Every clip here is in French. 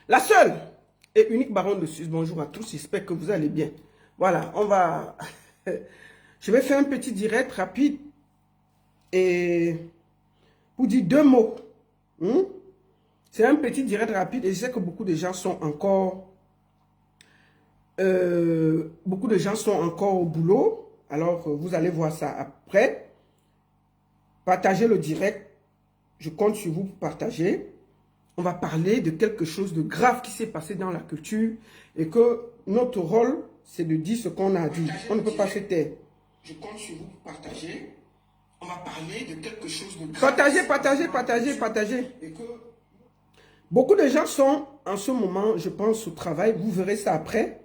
La seule et unique baronne de Suisse. Bonjour à tous, j'espère que vous allez bien. Voilà, on va... Je vais faire un petit direct rapide et vous dire deux mots. C'est un petit direct rapide et je sais que beaucoup de gens sont encore... au boulot. Alors, vous allez voir ça après. Partagez le direct. Je compte sur vous pour partager. On va parler de quelque chose de grave qui s'est passé dans la culture et que notre rôle, c'est de dire ce qu'on a dit. On ne peut pas se taire. Je compte sur vous pour partager. On va parler de quelque chose de grave. Partagez. Et que beaucoup de gens sont en ce moment, je pense, au travail. Vous verrez ça après.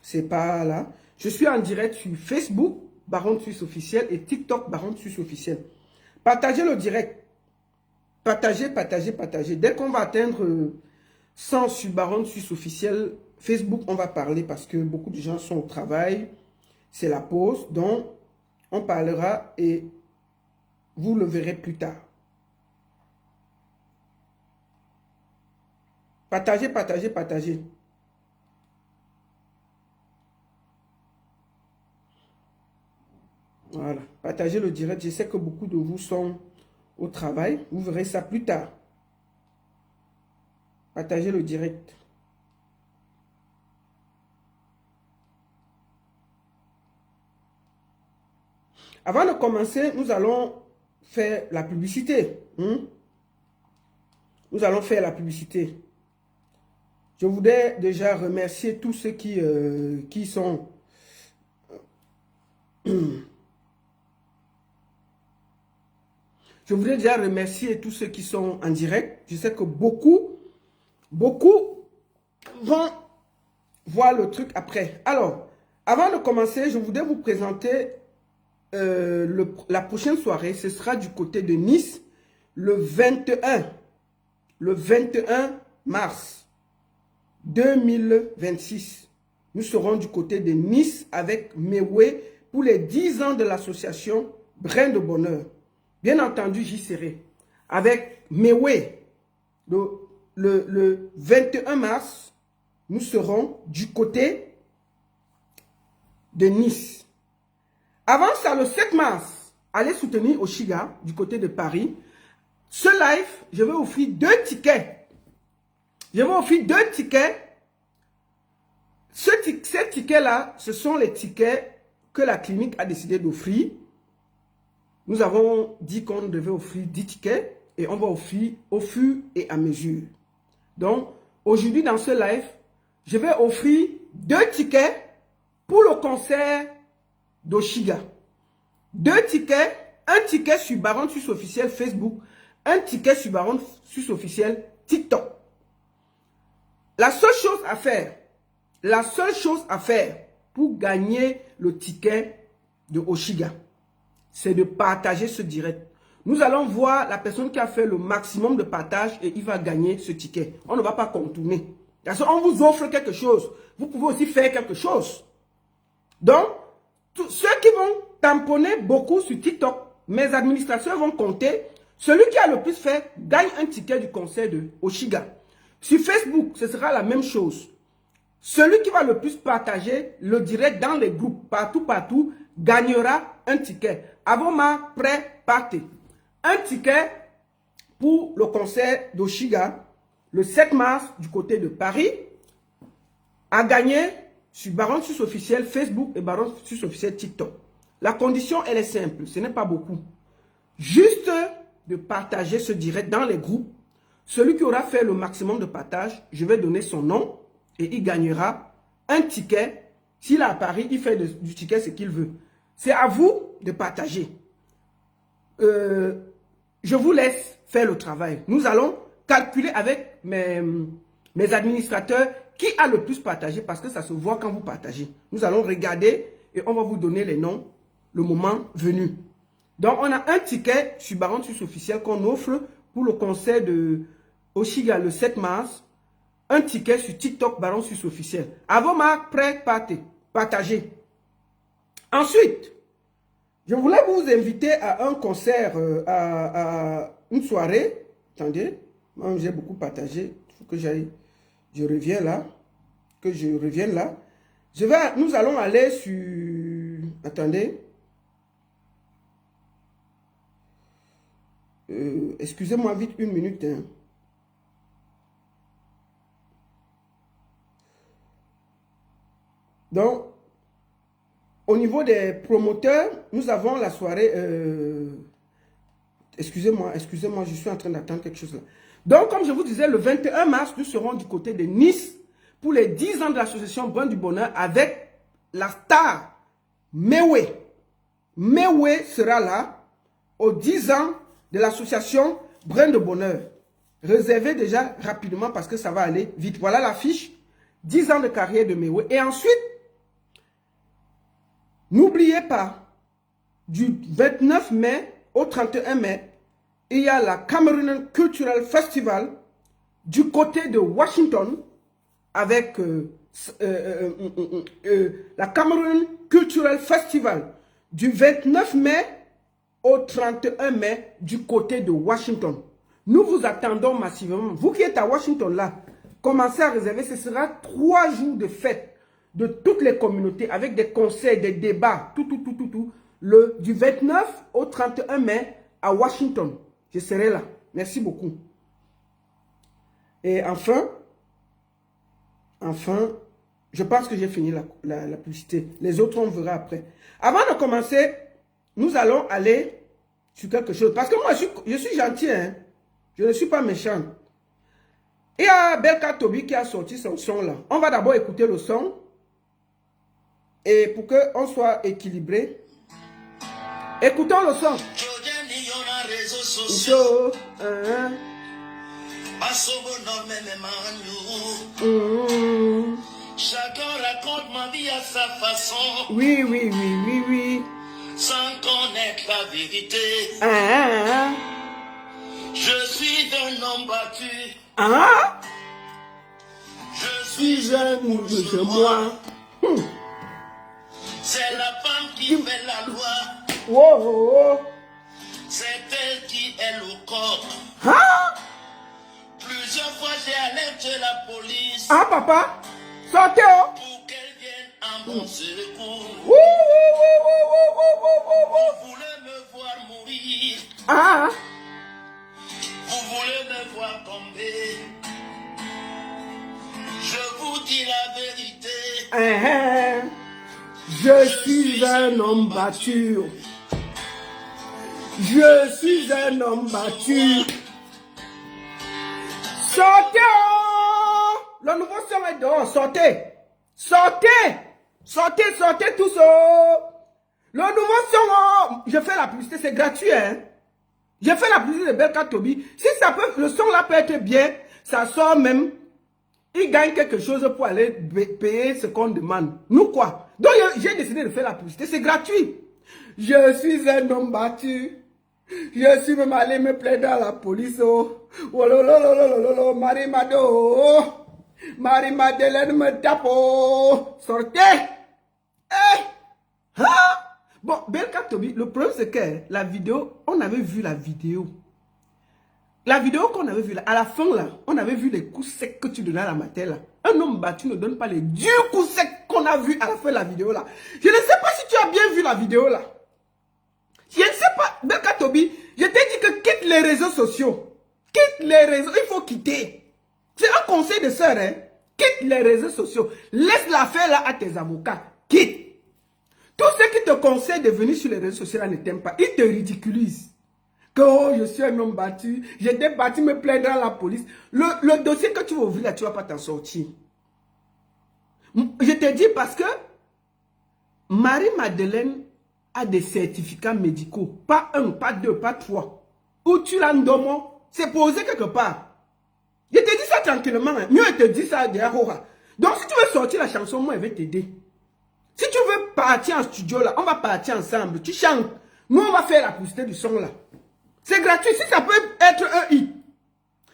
C'est pas là. Je suis en direct sur Facebook, Baronne Suisse officiel, et TikTok, Baronne Suisse officiel. Partagez le direct. Partagez. Dès qu'on va atteindre 100 sur Baronne Suisse officiel, Facebook, on va parler parce que beaucoup de gens sont au travail. C'est la pause. Donc, on parlera et vous le verrez plus tard. Partagez. Voilà. Partagez le direct. Je sais que beaucoup de vous sont au travail. Vous verrez ça plus tard. Partagez le direct. Avant de commencer, nous allons faire la publicité. Nous allons faire la publicité. Je voudrais déjà remercier tous ceux qui sont... Je voudrais déjà remercier tous ceux qui sont en direct. Je sais que beaucoup vont voir le truc après. Alors, avant de commencer, je voudrais vous présenter la prochaine soirée. Ce sera du côté de Nice, le 21 mars 2026. Nous serons du côté de Nice avec Mewé pour les 10 ans de l'association Brin de Bonheur. Bien entendu, j'y serai. Avec Mewé, le 21 mars, nous serons du côté de Nice. Avant ça, le 7 mars, allez soutenir Oshiga du côté de Paris. Ce live, je vais offrir 2 tickets. Ces tickets-là, ce sont les tickets que la clinique a décidé d'offrir. Nous avons dit qu'on devait offrir 10 tickets et on va offrir au fur et à mesure. Donc, aujourd'hui, dans ce live, je vais offrir 2 tickets pour le concert d'Oshiga. 2 tickets, un ticket sur Baronne Suisse officiel Facebook, un ticket sur Baronne Suisse officiel TikTok. La seule chose à faire pour gagner le ticket de Oshiga, c'est de partager ce direct. Nous allons voir la personne qui a fait le maximum de partage et il va gagner ce ticket. On ne va pas contourner. Parce qu'on vous offre quelque chose. Vous pouvez aussi faire quelque chose. Donc, ceux qui vont tamponner beaucoup sur TikTok, mes administrateurs vont compter. Celui qui a le plus fait gagne un ticket du concert de Oshiga. Sur Facebook, ce sera la même chose. Celui qui va le plus partager le direct dans les groupes, partout, gagnera un ticket. Avoma, prêt, partez. Un ticket pour le concert d'Oshiga, le 7 mars, du côté de Paris, à gagner sur Baronne Suisse officiel Facebook et Baronne Suisse officiel TikTok. La condition, elle est simple, ce n'est pas beaucoup. Juste de partager ce direct dans les groupes. Celui qui aura fait le maximum de partage, je vais donner son nom et il gagnera un ticket. S'il est à Paris, il fait du ticket ce qu'il veut. C'est à vous de partager. Je vous laisse faire le travail. Nous allons calculer avec mes administrateurs qui a le plus partagé parce que ça se voit quand vous partagez. Nous allons regarder et on va vous donner les noms le moment venu. Donc, on a un ticket sur Baronne Suisse officiel qu'on offre pour le concert de Oshiga le 7 mars. Un ticket sur TikTok Baronne Suisse officiel. À vos marques, prêts, partagez. Ensuite, je voulais vous inviter à un concert, à une soirée. Attendez, moi j'ai beaucoup partagé. Il faut que j'aille je reviens là. Que je revienne là. Nous allons aller sur... Attendez. Excusez-moi vite une minute. Hein. Donc, au niveau des promoteurs, nous avons la soirée... Excusez-moi, je suis en train d'attendre quelque chose là. Donc, comme je vous disais, le 21 mars, nous serons du côté de Nice pour les 10 ans de l'association Brin du Bonheur avec la star Mewe. Mewe sera là aux 10 ans de l'association Brin de Bonheur. Réservez déjà rapidement parce que ça va aller vite. Voilà l'affiche. 10 ans de carrière de Mewe. Et ensuite, n'oubliez pas, du 29 mai au 31 mai, il y a la Cameroon Cultural Festival du côté de Washington avec la Cameroon Cultural Festival du 29 mai au 31 mai du côté de Washington. Nous vous attendons massivement. Vous qui êtes à Washington là, commencez à réserver. Ce sera 3 jours de fête de toutes les communautés avec des conseils, des débats, tout. Du 29 au 31 mai à Washington. Je serai là. Merci beaucoup. Et enfin, je pense que j'ai fini la publicité. Les autres, on verra après. Avant de commencer, nous allons aller sur quelque chose. Parce que moi, je suis gentil. Hein? Je ne suis pas méchant. Il y a Belka Tobi qui a sorti son son là. On va d'abord écouter le son. Et pour qu'on soit équilibré, écoutons le son. Chacun raconte ma vie à sa façon. Oui. Sans connaître la vérité. Je suis un homme battu. Je suis un homme de moi. C'est la femme qui fait la loi. C'est elle qui est le corps. Plusieurs fois j'ai alerté la police. Papa, sortez pour qu'elle vienne à mon secours. Vous voulez me voir mourir. Vous voulez me voir tomber. Je vous dis la vérité. Je suis un homme battu. Je suis un homme battu. Sortez! Le nouveau son est dehors. Sortez! Sortez tous! Le nouveau son, je fais la publicité, c'est gratuit. Hein? Je fais la publicité de Belka Tobi. Si ça peut, le son là peut être bien, ça sort même. Il gagne quelque chose pour aller payer ce qu'on demande. Nous quoi? Donc j'ai décidé de faire la publicité, c'est gratuit. Je suis un homme battu. Je suis même allé me plaindre à la police. Marie-Madeleine me tape. Sortez. Bon, Belka Tobi, le problème c'est que la vidéo, on avait vu la vidéo. La vidéo qu'on avait vue là, à la fin là, on avait vu les coups secs que tu donnais à la matin là. Un homme battu ne donne pas les durs coups secs qu'on a vus à la fin de la vidéo là. Je ne sais pas si tu as bien vu la vidéo là. Je ne sais pas, Belka Tobi, je t'ai dit que quitte les réseaux sociaux. Quitte les réseaux, il faut quitter. C'est un conseil de sœur, hein. Quitte les réseaux sociaux. Laisse l'affaire là à tes avocats. Quitte. Tous ceux qui te conseillent de venir sur les réseaux sociaux là ne t'aiment pas. Ils te ridiculisent. Que oh, je suis un homme battu. J'étais battu, me plaindre à la police. Le dossier que tu vas ouvrir là, tu ne vas pas t'en sortir. Je te dis parce que Marie-Madeleine a des certificats médicaux. Pas 1, pas 2, pas 3. Où tu l'as donné, c'est posé quelque part. Je te dis ça tranquillement. Hein. Mieux, elle te dit ça derrière. Donc, si tu veux sortir la chanson, moi, elle va t'aider. Si tu veux partir en studio, là, on va partir ensemble. Tu chantes. Nous, on va faire la publicité du son, là. C'est gratuit. Si ça peut être un hit.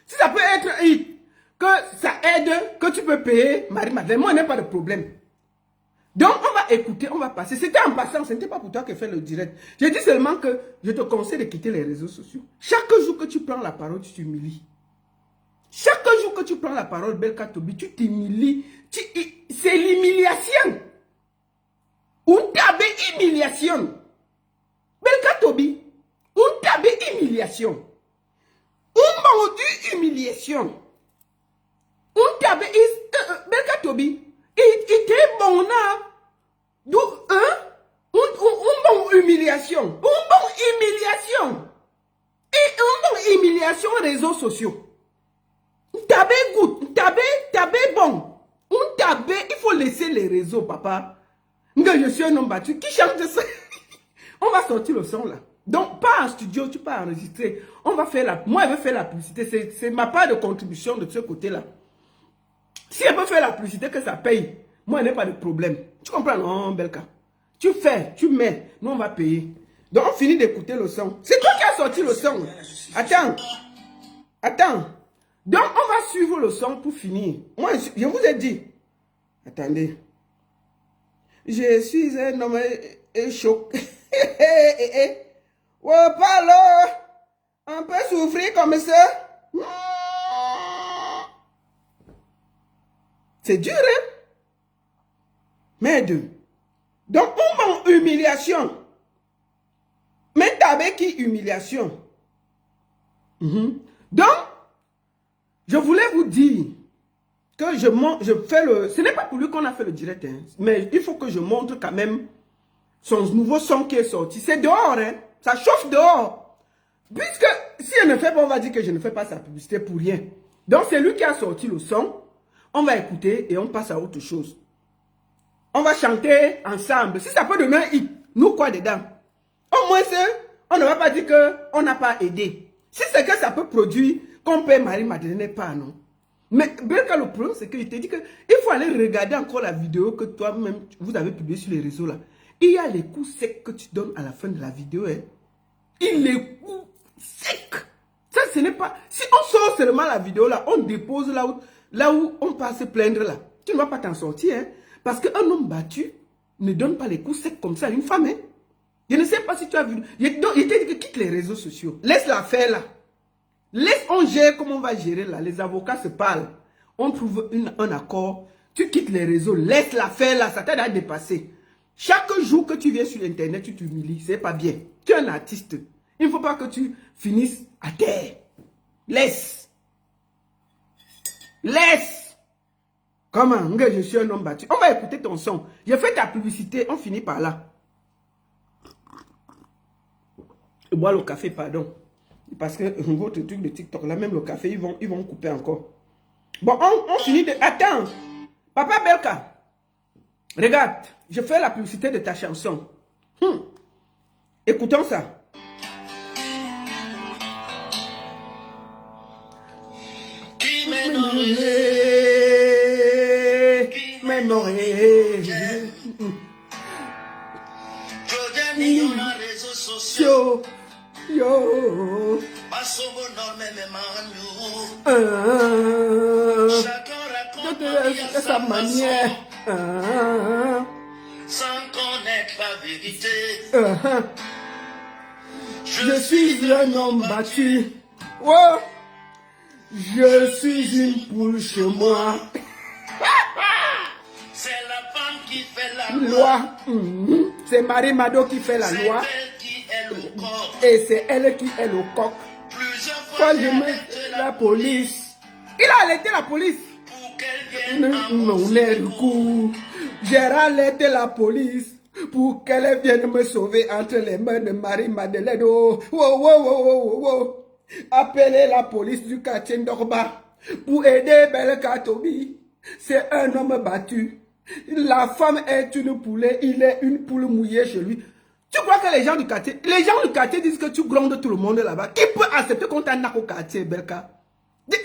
Si ça peut être un hit. Que ça aide, que tu peux payer Marie-Madeleine. Moi, on n'a pas de problème. Donc, on va écouter, on va passer. C'était en passant, ce n'était pas pour toi que fait le direct. J'ai dit seulement que je te conseille de quitter les réseaux sociaux. Chaque jour que tu prends la parole, tu t'humilies. Chaque jour que tu prends la parole, Belka Tobi, tu t'humilies. C'est l'humiliation. Un tabe humiliation. Belka Tobi, un tabe humiliation. Un mordu humiliation. Un tabe Belka Tobi, il était bon là. D'où bon humiliation. Un bon humiliation. Et un bon humiliation réseaux sociaux. Tabé good, tabé bon. Un tabé, il faut laisser les réseaux, papa. Je suis un homme battu. Qui chante ça? On va sortir le son là. Donc, pas en studio, tu peux enregistrer. On va faire la... Moi, je vais faire la publicité. C'est ma part de contribution de ce côté-là. Si elle peut faire la publicité, que ça paye. Moi, il n'y a pas de problème. Tu comprends, non, Belka? Tu fais, tu mets. Nous, on va payer. Donc, on finit d'écouter le son. C'est toi qui as sorti le son. Attends. Attends. Donc, on va suivre le son pour finir. Moi, je vous ai dit. Attendez. Je suis un homme choqué. Oh, parle. On peut souffrir comme ça. C'est dur, hein? Merde. Donc, on humiliation. Mais t'avais qui humiliation? Donc, je voulais vous dire que je fais le... Ce n'est pas pour lui qu'on a fait le direct, hein, mais il faut que je montre quand même son nouveau son qui est sorti. C'est dehors, hein? Ça chauffe dehors. Puisque si elle ne fait pas, on va dire que je ne fais pas sa publicité pour rien. Donc, c'est lui qui a sorti le son. On va écouter et on passe à autre chose. On va chanter ensemble. Si ça peut donner un hit, nous quoi dedans? Au moins, on ne va pas dire qu'on n'a pas aidé. Si c'est que ça peut produire, qu'on paie Marie-Madeleine pas, non. Mais Belka, le problème, c'est que je t'ai dit qu'il faut aller regarder encore la vidéo que toi-même, vous avez publiée sur les réseaux là. Il y a les coups secs que tu donnes à la fin de la vidéo. Hein. Il les coups secs. Ça, ce n'est pas... Si on sort seulement la vidéo là, on dépose là où on passe se plaindre là. Tu ne vas pas t'en sortir, hein. Parce qu'un homme battu ne donne pas les coups secs comme ça à une femme. Hein. Je ne sais pas si tu as vu. Il t'a dit que quitte les réseaux sociaux. Laisse-la faire là. Laisse, on gère comme on va gérer là. Les avocats se parlent. On trouve un accord. Tu quittes les réseaux. Laisse-la faire là. Ça t'aide à dépasser. Chaque jour que tu viens sur Internet, tu t'humilies. C'est pas bien. Tu es un artiste. Il ne faut pas que tu finisses à terre. Laisse. Laisse. Comment? Je suis un homme battu. On va écouter ton son. J'ai fait ta publicité. On finit par là. Je bois le café, pardon. Parce que votre truc de TikTok, là, même le café, ils vont couper encore. Bon, on finit de... Attends. Papa Belka. Regarde. Je fais la publicité de ta chanson. Écoutons ça. Yo. Chacun raconte de sa manière. Sans connaître la vérité. Je suis un homme battu. Oh. Je suis une poule chez moi. C'est la femme qui fait la loi. C'est Marie Mado qui fait la loi. Et c'est elle qui est le coq. Plusieurs fois, je mets la police. Il a arrêté la police. Pour qu'elle vienne Mon coup. J'ai arrêté la police pour qu'elle vienne me sauver entre les mains de Marie-Madeleine. Oh, oh. Appelez la police du quartier d'Orba pour aider Belka Tobi. C'est un homme battu. La femme est une poulet, il est une poule mouillée chez lui. Tu crois que les gens du quartier disent que tu grondes tout le monde là-bas? Qui peut accepter qu'on t'en a au quartier, Belka?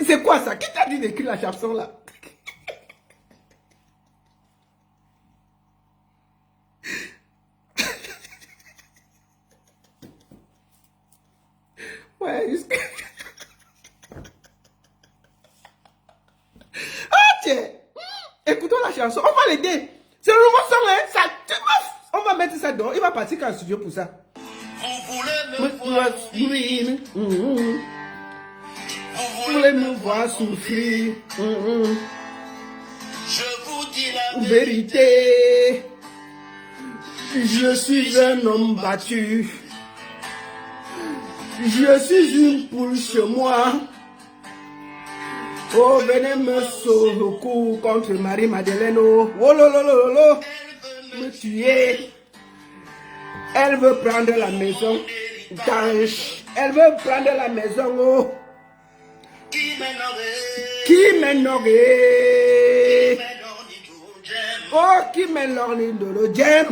C'est quoi ça? Qui t'a dit d'écrire la chanson là? Ouais, jusqu'à... Ah tiens! Écoutons la chanson, on va l'aider. C'est le nouveau son, hein? Ça... On va mettre ça dehors, il va partir qu'en studio pour ça. Vous voulez me voir, Vous voulez voulez me voir souffrir. Je vous dis la Vérité. Je suis un homme battu. Je suis une poule chez moi. Oh, venez me secours contre Marie-Madeleine. Oh, lolo, me tuer. Elle veut prendre la maison. Elle veut prendre la maison. Oh. Qui m'énorgueille. Oh, qui m'énorgueille de le gem.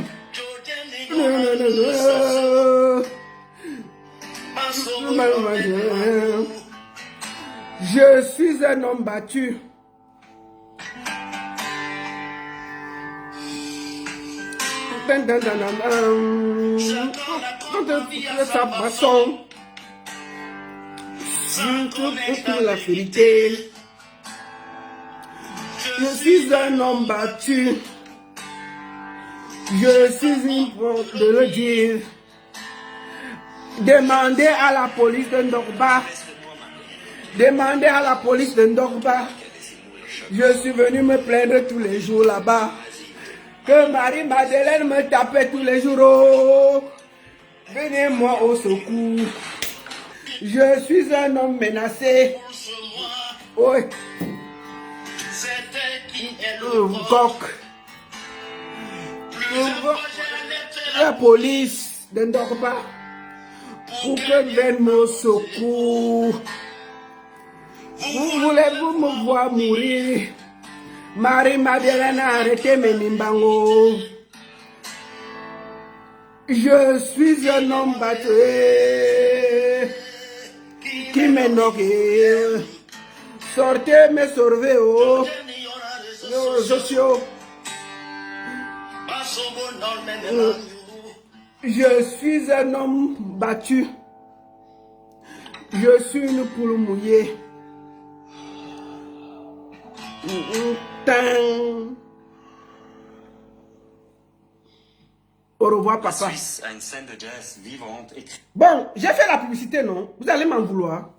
Je suis un homme battu. Sa façon. Surtout la vérité. Je suis un homme battu. Je suis une porte de le dire. Demandez à la police de Ndorba. Demandez à la police de Ndorba. Je suis venu me plaindre tous les jours là-bas. Que Marie-Madeleine me tapait tous les jours. Oh, venez-moi au secours. Je suis un homme menacé. Oui. Coq. La police de Ndorba. Pour que vienne me secours. Vous voulez-vous me voir mourir? Marie-Madeleine a arrêté mes nimbango. Je suis un homme battu qui m'énorgueille. Sortez me sauver aux sociaux. Je suis un homme battu. Je suis une poule mouillée. Au revoir, papa. Bon, j'ai fait la publicité, non? Vous allez m'en vouloir.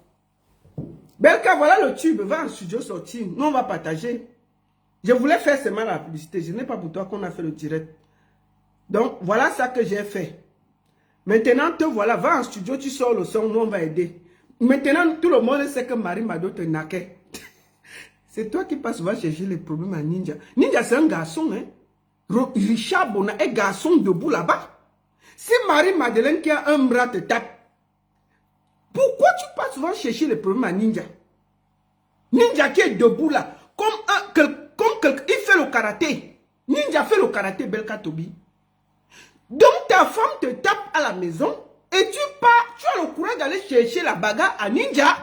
Belka, voilà le tube. Va en studio sortir. Nous, on va partager. Je voulais faire seulement la publicité. Je n'ai pas pour toi qu'on a fait le direct. Donc, voilà ça que j'ai fait. Maintenant, te voilà. Va en studio, tu sors le son. Nous, on va aider. Maintenant, tout le monde sait que Marie Mado te naquait. C'est toi qui passes souvent chercher les problèmes à Ninja. Ninja, c'est un garçon, hein. Richard Bona est garçon debout là-bas. Si Marie-Madeleine qui a un bras te tape, pourquoi tu passes souvent chercher les problèmes à Ninja? Ninja qui est debout là, il fait le karaté. Ninja fait le karaté, Belka Tobi. Donc ta femme te tape à la maison et tu pars, tu as le courage d'aller chercher la bagarre à Ninja.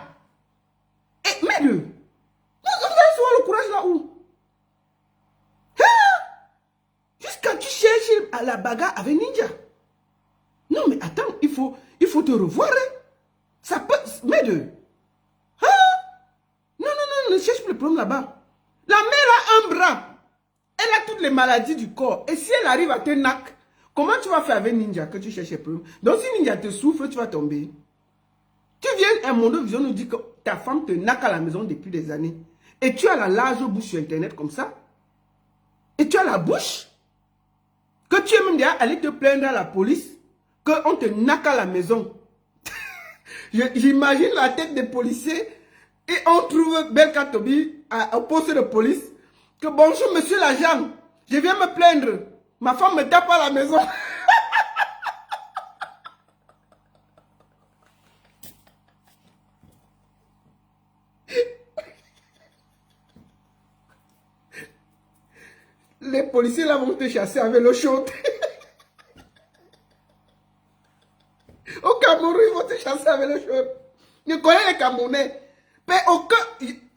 Et mais vous avez souvent le courage là où? Jusqu'à tu cherches à la bagarre avec Ninja. Non mais attends, il faut te revoir. Hein? Ça peut... Mais non, ne cherche plus le problème là-bas. La mère a un bras. Elle a toutes les maladies du corps. Et si elle arrive à te nac, comment tu vas faire avec Ninja que tu cherches le problème? Donc si Ninja te souffle, tu vas tomber. Tu viens à mon vision nous dire que ta femme te nac à la maison depuis des années. Et tu as la large bouche sur internet comme ça. Et tu as la bouche. Que tu es même déjà allé te plaindre à la police. Qu'on te nac à la maison. J'imagine la tête des policiers. Et on trouve Belka Tobi au poste de police. Que bonjour monsieur l'agent. Je viens me plaindre. Ma femme me tape à la maison. Les policiers là vont te chasser avec l'eau chaude. Au Cameroun, ils vont te chasser avec l'eau chaude. Je connais les Camerounais. Mais aucun...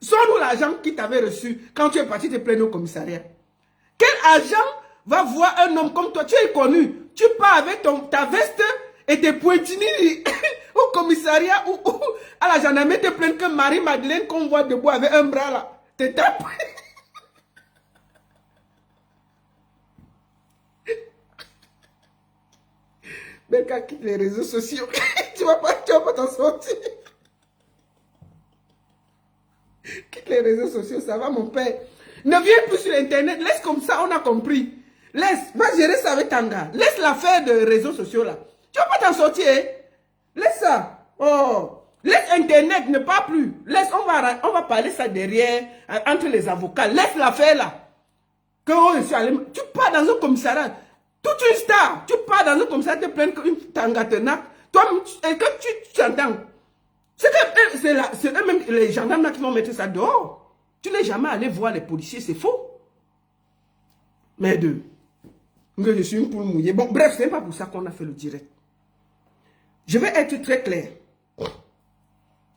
Sors-nous l'agent qui t'avait reçu quand tu es parti te plaindre au commissariat. Quel agent va voir un homme comme toi? Tu es connu. Tu pars avec ta veste et tes pointini au commissariat ou à la gendarmerie te plaindre que Marie-Madeleine qu'on voit debout avec un bras là. Te tape. Belka quitte les réseaux sociaux. Tu vas pas t'en sortir. Quitte les réseaux sociaux, ça va mon père. Ne viens plus sur Internet, laisse comme ça, on a compris. Laisse, va gérer ça avec Tanga. Laisse l'affaire de réseaux sociaux là. Tu vas pas t'en sortir, hein? Laisse ça. Oh. Laisse Internet, ne parle plus. Laisse, on va parler ça derrière, entre les avocats. Laisse l'affaire là. Que tu pars dans un commissariat, toute une star, tu pars dans un commissariat, te plaindre qu'une Tanga te nappe. Toi, est-ce que tu entends? C'est eux-mêmes, les gendarmes là qui vont mettre ça dehors. Tu n'es jamais allé voir les policiers, c'est faux. Mais je suis une poule mouillée. Bon, bref, ce n'est pas pour ça qu'on a fait le direct. Je vais être très clair.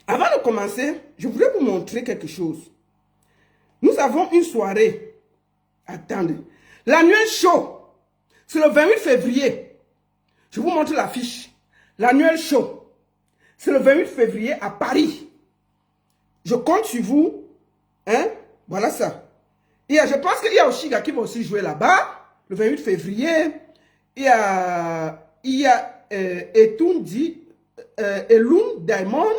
Avant de commencer, je voudrais vous montrer quelque chose. Nous avons une soirée. Attendez. L'annuel show, c'est le 28 février. Je vous montre l'affiche. L'annuel show, c'est le 28 février à Paris. Je compte sur vous. Hein? Voilà ça. Je pense qu'il y a Oshiga qui va aussi jouer là-bas. Le 28 février. Il y a Etundi, Elun Diamond.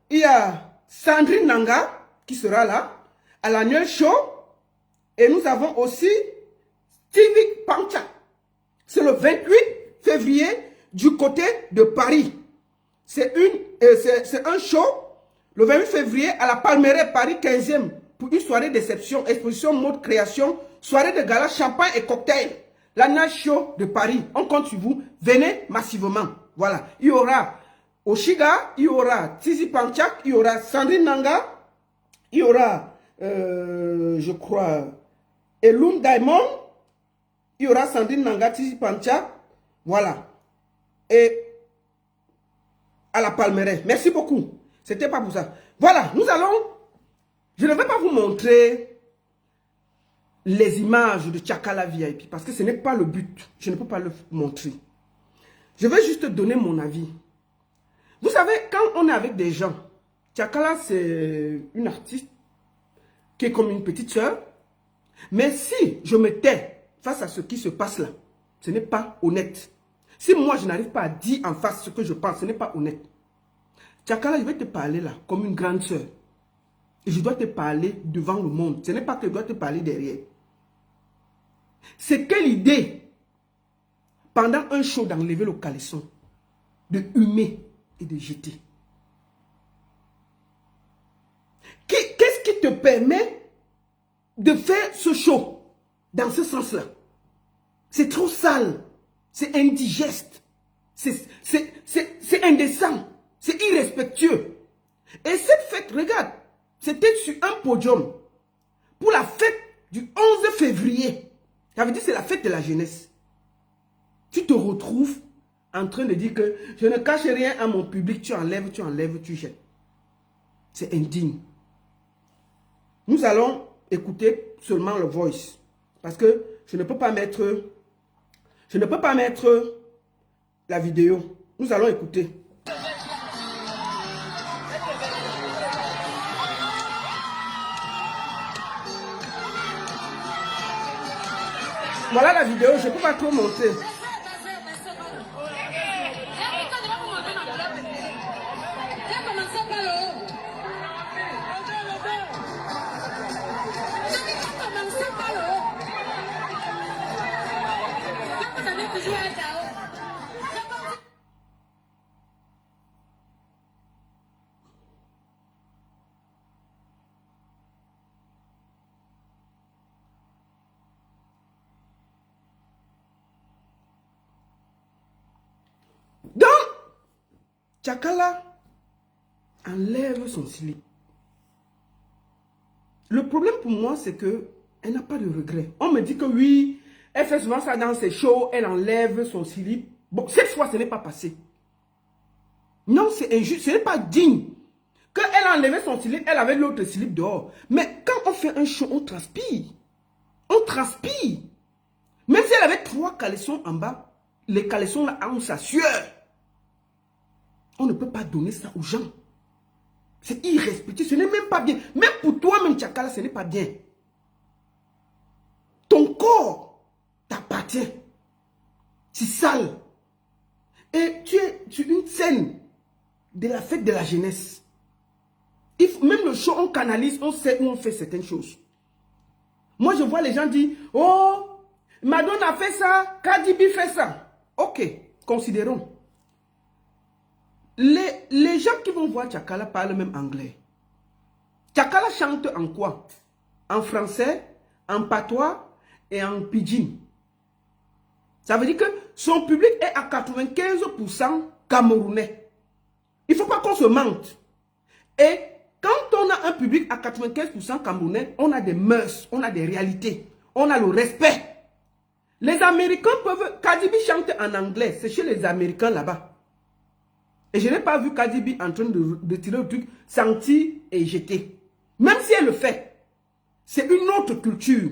Il y a Sandrine Nanga qui sera là à l'annuel show. Et nous avons aussi Stevie Pancha. C'est le 28 février du côté de Paris. C'est un show le 28 février à la Palmeraie Paris 15e pour une soirée d'exception, exposition, mode, création, soirée de gala, champagne et cocktail. L'annuel show de Paris. On compte sur vous. Venez massivement. Voilà. Il y aura Oshiga, il y aura Tizi Panchak, il y aura Sandrine Nanga, il y aura, je crois, Elum Diamond, il y aura Sandrine Nanga, Tizi Panchak, voilà. Et à la Palmeraie. Merci beaucoup. C'était pas pour ça. Voilà, nous allons, je ne vais pas vous montrer les images de Tchakala VIP parce que ce n'est pas le but. Je ne peux pas le montrer. Je vais juste donner mon avis. Vous savez, quand on est avec des gens, Tchakala, c'est une artiste qui est comme une petite sœur. Mais si je me tais face à ce qui se passe là, ce n'est pas honnête. Si moi, je n'arrive pas à dire en face ce que je pense, ce n'est pas honnête. Tchakala, je vais te parler là, comme une grande sœur. Et je dois te parler devant le monde. Ce n'est pas que je dois te parler derrière. C'est quelle idée, pendant un show, d'enlever le caleçon, de humer et de jeter. Qu'est-ce qui te permet de faire ce show dans ce sens-là? C'est trop sale, c'est indigeste, c'est indécent, c'est irrespectueux. Et cette fête, regarde, c'était sur un podium pour la fête du 11 février. Ça veut dire que c'est la fête de la jeunesse. Tu te retrouves en train de dire que je ne cache rien à mon public, tu enlèves, tu jettes. C'est indigne. Nous allons écouter seulement le voice. Parce que je ne peux pas mettre la vidéo. Nous allons écouter. Voilà la vidéo, je ne peux pas trop montrer. Donc, Tchakala enlève son slip. Le problème pour moi, c'est qu'elle n'a pas de regret. On me dit que oui, elle fait souvent ça dans ses shows, elle enlève son slip. Bon, cette fois, ce n'est pas passé. Non, c'est injuste, ce n'est pas digne. Quand elle a enlevé son slip, elle avait l'autre slip dehors. Mais quand on fait un show, on transpire. On transpire. Même si elle avait 3 caleçons en bas, les caleçons là ont sa sueur. On ne peut pas donner ça aux gens. C'est irrespectueux, ce n'est même pas bien. Même pour toi-même, Tchakala, ce n'est pas bien. Ton corps t'appartient. C'est sale. Et tu es sur une scène de la fête de la jeunesse. Même le show, on canalise, on sait où on fait certaines choses. Moi, je vois les gens dire, oh, Madonna a fait ça, Cardi B fait ça. Ok, considérons. Les gens qui vont voir Tchakala parlent même anglais. Tchakala chante en quoi? En français, en patois et en pidgin. Ça veut dire que son public est à 95% camerounais. Il ne faut pas qu'on se mente. Et quand on a un public à 95% camerounais, on a des mœurs, on a des réalités, on a le respect. Les Américains peuvent... Cardi B chante en anglais, c'est chez les Américains là-bas. Et je n'ai pas vu Cardi B en train de tirer le truc, sentir et jeter. Même si elle le fait, c'est une autre culture.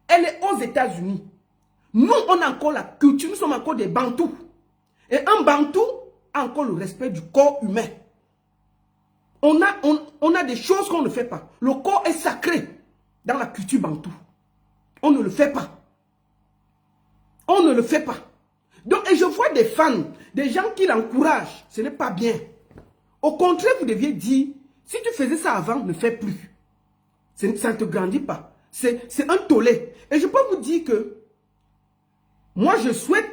Elle est aux États-Unis. Nous, on a encore la culture, nous sommes encore des Bantous. Et un Bantou a encore le respect du corps humain. On a des choses qu'on ne fait pas. Le corps est sacré dans la culture Bantou. On ne le fait pas. On ne le fait pas. Donc, et je vois des fans, des gens qui l'encouragent. Ce n'est pas bien. Au contraire, vous deviez dire, si tu faisais ça avant, ne fais plus. Ça ne te grandit pas. C'est un tollé. Et je peux vous dire que moi, je souhaite,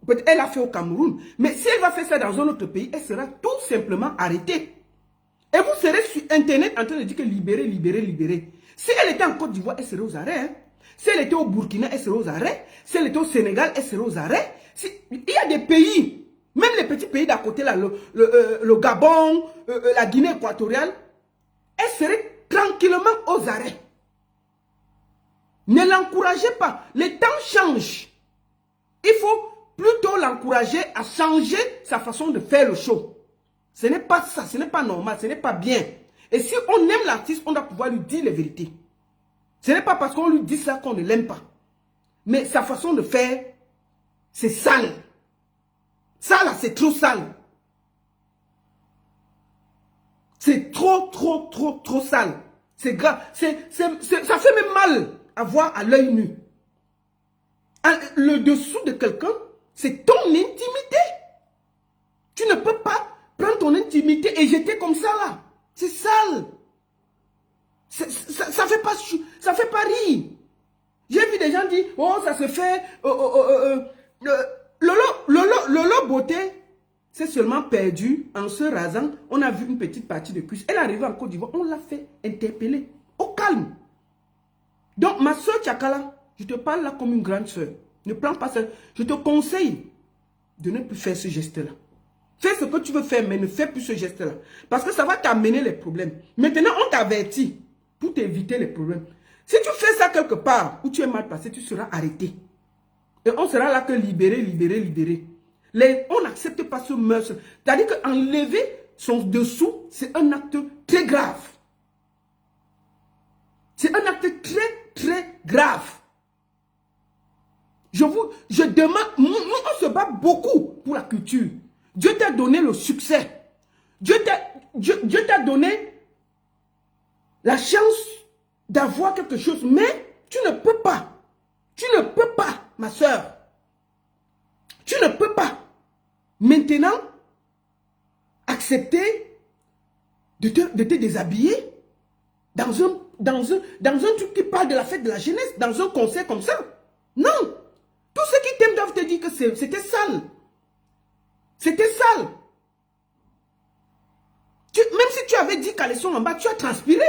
peut-être elle a fait au Cameroun, mais si elle va faire ça dans un autre pays, elle sera tout simplement arrêtée. Et vous serez sur Internet en train de dire que libérez, libérez, libérez. Si elle était en Côte d'Ivoire, elle serait aux arrêts. Hein. Si elle était au Burkina, elle serait aux arrêts. Si elle était au Sénégal, elle serait aux arrêts. Il y a des pays, même les petits pays d'à côté, là, le Gabon, la Guinée équatoriale, elle serait tranquillement aux arrêts. Ne l'encouragez pas. Les temps changent. Il faut plutôt l'encourager à changer sa façon de faire le show. Ce n'est pas ça, ce n'est pas normal, ce n'est pas bien. Et si on aime l'artiste, on doit pouvoir lui dire les vérités. Ce n'est pas parce qu'on lui dit ça qu'on ne l'aime pas. Mais sa façon de faire, c'est sale. Ça là, c'est trop sale. C'est trop sale. C'est grave. Ça fait même mal à voir à l'œil nu. Le dessous de quelqu'un, c'est ton intimité. Tu ne peux pas prendre ton intimité et jeter comme ça là. C'est sale. Ça fait pas rire. J'ai vu des gens dire, oh ça se fait, Lolo Beauté s'est seulement perdu en se rasant. On a vu une petite partie de cuisse. Elle est arrivée en Côte d'Ivoire, on l'a fait interpeller. Au calme. Donc ma soeur Tchakala, je te parle là comme une grande soeur. Ne prends pas ça. Je te conseille de ne plus faire ce geste-là. Fais ce que tu veux faire, mais ne fais plus ce geste-là. Parce que ça va t'amener les problèmes. Maintenant, on t'avertit pour t'éviter les problèmes. Si tu fais ça quelque part où tu es mal placé, tu seras arrêté. Et on sera là que libéré, libéré, libéré. On n'accepte pas ce meurtre. C'est-à-dire qu'enlever son dessous, c'est un acte très grave. C'est un acte très grave. Je demande, nous on se bat beaucoup pour la culture. Dieu t'a donné le succès. Dieu t'a donné la chance d'avoir quelque chose. Mais tu ne peux pas. Tu ne peux pas, ma soeur. Tu ne peux pas maintenant accepter de te déshabiller dans un truc qui parle de la fête de la jeunesse, dans un concert comme ça. Non. Tous ceux qui t'aiment doivent te dire que c'était sale. C'était sale. Même si tu avais 10 caleçons en bas, tu as transpiré.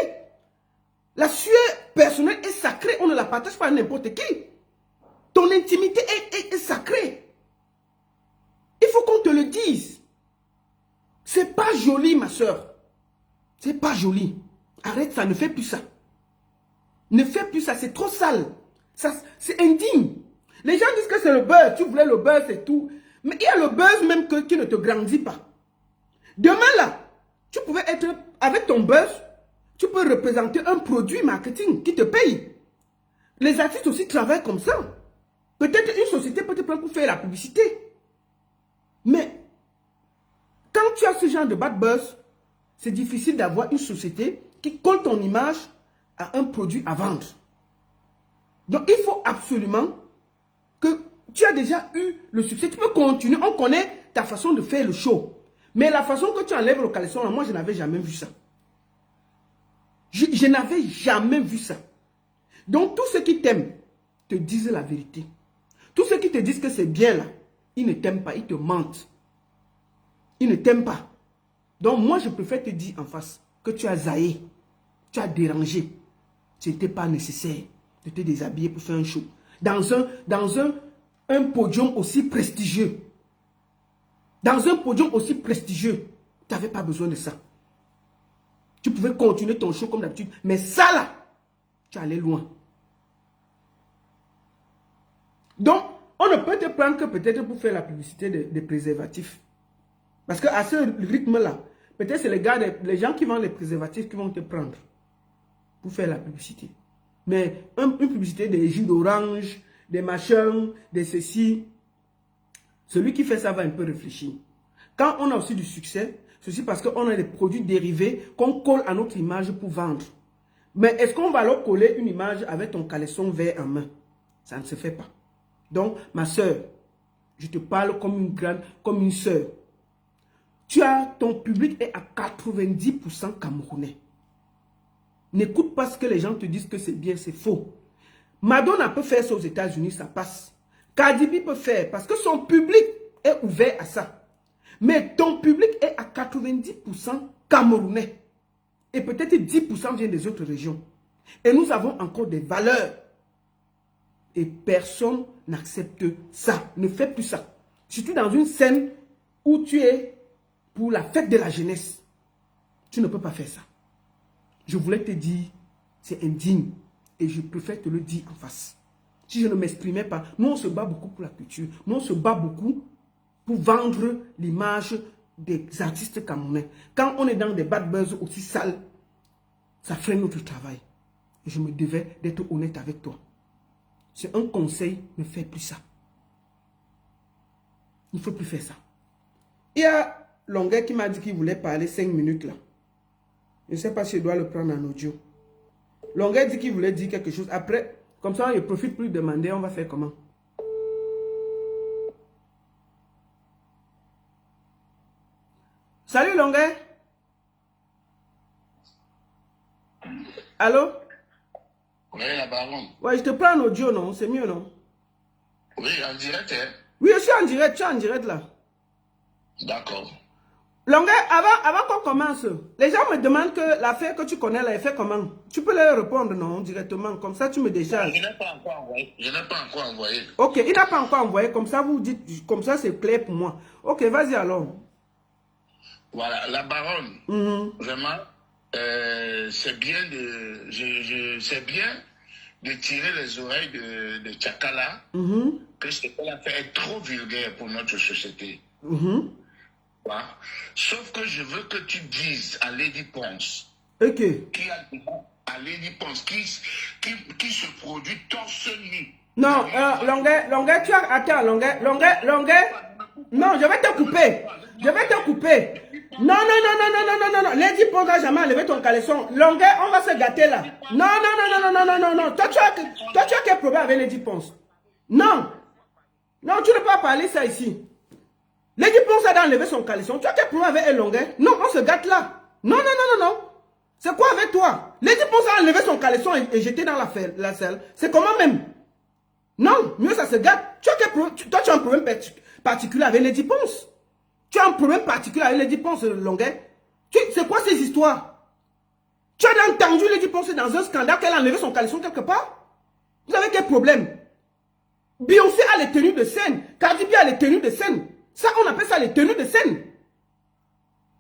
La sueur personnelle est sacrée. On ne la partage pas à n'importe qui. Ton intimité est sacrée. Il faut qu'on te le dise. C'est pas joli, ma soeur. C'est pas joli. Arrête ça, ne fais plus ça. Ne fais plus ça, c'est trop sale. C'est indigne. Les gens disent que c'est le buzz. Tu voulais le buzz et tout. Mais il y a le buzz même qui ne te grandit pas. Demain là, tu pouvais être avec ton buzz, tu peux représenter un produit marketing qui te paye. Les artistes aussi travaillent comme ça. Peut-être une société peut te prendre pour faire la publicité. Mais quand tu as ce genre de bad buzz, c'est difficile d'avoir une société qui colle ton image à un produit à vendre. Donc il faut absolument que tu as déjà eu le succès. Tu peux continuer. On connaît ta façon de faire le show. Mais la façon que tu enlèves le caleçon, moi je n'avais jamais vu ça. Je n'avais jamais vu ça. Donc, tous ceux qui t'aiment te disent la vérité. Tous ceux qui te disent que c'est bien là, ils ne t'aiment pas, ils te mentent. Ils ne t'aiment pas. Donc, moi, je préfère te dire en face que tu as zaillé, tu as dérangé. Ce n'était pas nécessaire de te déshabiller pour faire un show. Dans un podium aussi prestigieux. Dans un podium aussi prestigieux, tu n'avais pas besoin de ça. Tu pouvais continuer ton show comme d'habitude. Mais ça là, tu allais loin. Donc, on ne peut te prendre que peut-être pour faire la publicité des préservatifs. Parce qu'à ce rythme-là, peut-être c'est les gens qui vendent les préservatifs qui vont te prendre pour faire la publicité. Mais une publicité des jus d'orange, des machins, des ceci, celui qui fait ça va un peu réfléchir. Quand on a aussi du succès, ceci parce qu'on a des produits dérivés qu'on colle à notre image pour vendre. Mais est-ce qu'on va alors coller une image avec ton caleçon vert en main? Ça ne se fait pas. Donc, ma soeur, je te parle comme une grande, comme une soeur. Ton public est à 90% camerounais. N'écoute pas ce que les gens te disent que c'est bien, c'est faux. Madonna peut faire ça aux États-Unis, ça passe. Cardi B peut faire parce que son public est ouvert à ça. Mais ton public est à 90% camerounais. Et peut-être 10% vient des autres régions. Et nous avons encore des valeurs. Et personne n'accepte ça. Ne fais plus ça. Surtout dans une scène où tu es pour la fête de la jeunesse. Tu ne peux pas faire ça. Je voulais te dire, c'est indigne. Et je préfère te le dire en face. Si je ne m'exprimais pas, nous on se bat beaucoup pour la culture. Nous on se bat beaucoup pour vendre l'image des artistes camerounais. Quand on est dans des bad buzz aussi sales, ça freine notre travail. Et je me devais d'être honnête avec toi. C'est un conseil, ne fais plus ça. Il ne faut plus faire ça. Il y a Longuet qui m'a dit qu'il voulait parler 5 minutes là. Je ne sais pas si je dois le prendre en audio. Longuet dit qu'il voulait dire quelque chose. Après, comme ça, il ne profite plus de demander, on va faire comment? Salut Longuet. Allô? Oui, la baronne. Ouais, je te prends en audio, non? C'est mieux, non? Oui, en direct, hein? Oui, je suis en direct. Tu es en direct, là. D'accord. Longuet, avant qu'on commence, les gens me demandent que l'affaire que tu connais, là, elle fait comment? Tu peux leur répondre, non? Directement. Comme ça, tu me décharges. Je n'ai pas encore envoyé. Je n'ai pas encore envoyé. Ok, il n'a pas encore envoyé. Comme ça, vous dites, comme ça, c'est clair pour moi. Ok, vas-y alors. Voilà, la baronne, vraiment, c'est bien de tirer les oreilles de Tchakala, que ce qu'elle a fait est trop vulgaire pour notre société. Voilà. Sauf que je veux que tu dises à Lady Ponce, qui a à Lady Ponce, qui se produit torse nu. Non, Longuet, tu as... Attends, Longuet. Non, je vais te couper. Je vais te couper. Non. Lady Ponce n'a jamais enlevé ton caleçon. Longuet, on va se gâter là. Non. Toi, tu as quel problème avec Lady Ponce? Non, tu ne peux pas parler ça ici. Lady Ponce a enlevé son caleçon. Tu as quel problème avec elle, Longuet? Non, on se gâte là. Non. C'est quoi avec toi? Lady Ponce a enlevé son caleçon et jeté dans la salle. C'est comment même? Non, mieux ça se gâte. Toi, tu as un problème particulier avec Lady Ponce. Tu as un problème particulier avec Lady Ponce, Longuet. C'est quoi ces histoires? Tu as entendu Lady Ponce dans un scandale qu'elle a enlevé son caleçon quelque part? Vous avez quel problème? Beyoncé a les tenues de scène. Cardi B a les tenues de scène. Ça, on appelle ça les tenues de scène.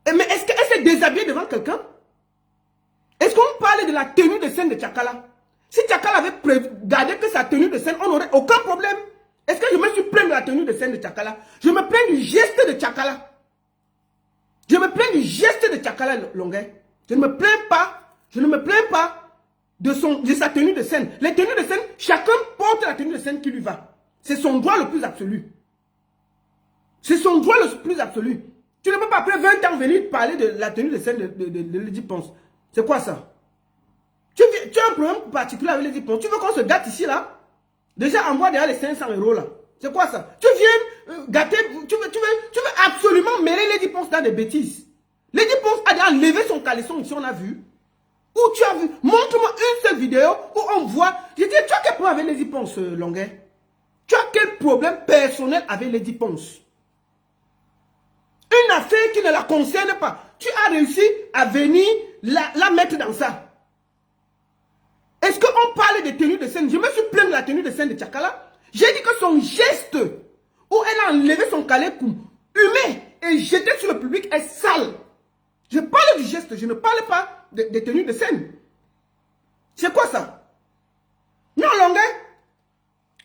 Mais est-ce qu'elle s'est déshabillée devant quelqu'un? Est-ce qu'on parle de la tenue de scène de Tchakala? Si Tchakala avait gardé que sa tenue de scène, on n'aurait aucun problème. Est-ce que je me suis plaint de la tenue de scène de Tchakala? Je me plains du geste de Tchakala. Je me plains du geste de Tchakala, Longuet. Je ne me plains pas de sa tenue de scène. Les tenues de scène, chacun porte la tenue de scène qui lui va. C'est son droit le plus absolu. C'est son droit le plus absolu. Tu ne peux pas après 20 ans venir parler de la tenue de scène de Lady Ponce. C'est quoi ça? Tu as un problème particulier avec Lady Ponce. Tu veux qu'on se gâte ici là? Déjà envoie derrière les 500 € là. C'est quoi ça? Tu viens gâter, tu veux absolument mêler Lady Ponce dans des bêtises. Lady Ponce a enlevé son caleçon ici, on a vu. Où tu as vu, montre-moi une seule vidéo où on voit, je dis, tu as quel problème avec Lady Ponce, Longuet? Tu as quel problème personnel avec Lady Ponce? Une affaire qui ne la concerne pas. Tu as réussi à venir la mettre dans ça. Est-ce qu'on parle de tenue de scène? Je me suis plaint de la tenue de scène de Tchakala. J'ai dit que son geste où elle a enlevé son caleçon humain et jeté sur le public est sale. Je parle du geste, je ne parle pas de tenue de scène. C'est quoi ça? Non, Longuet?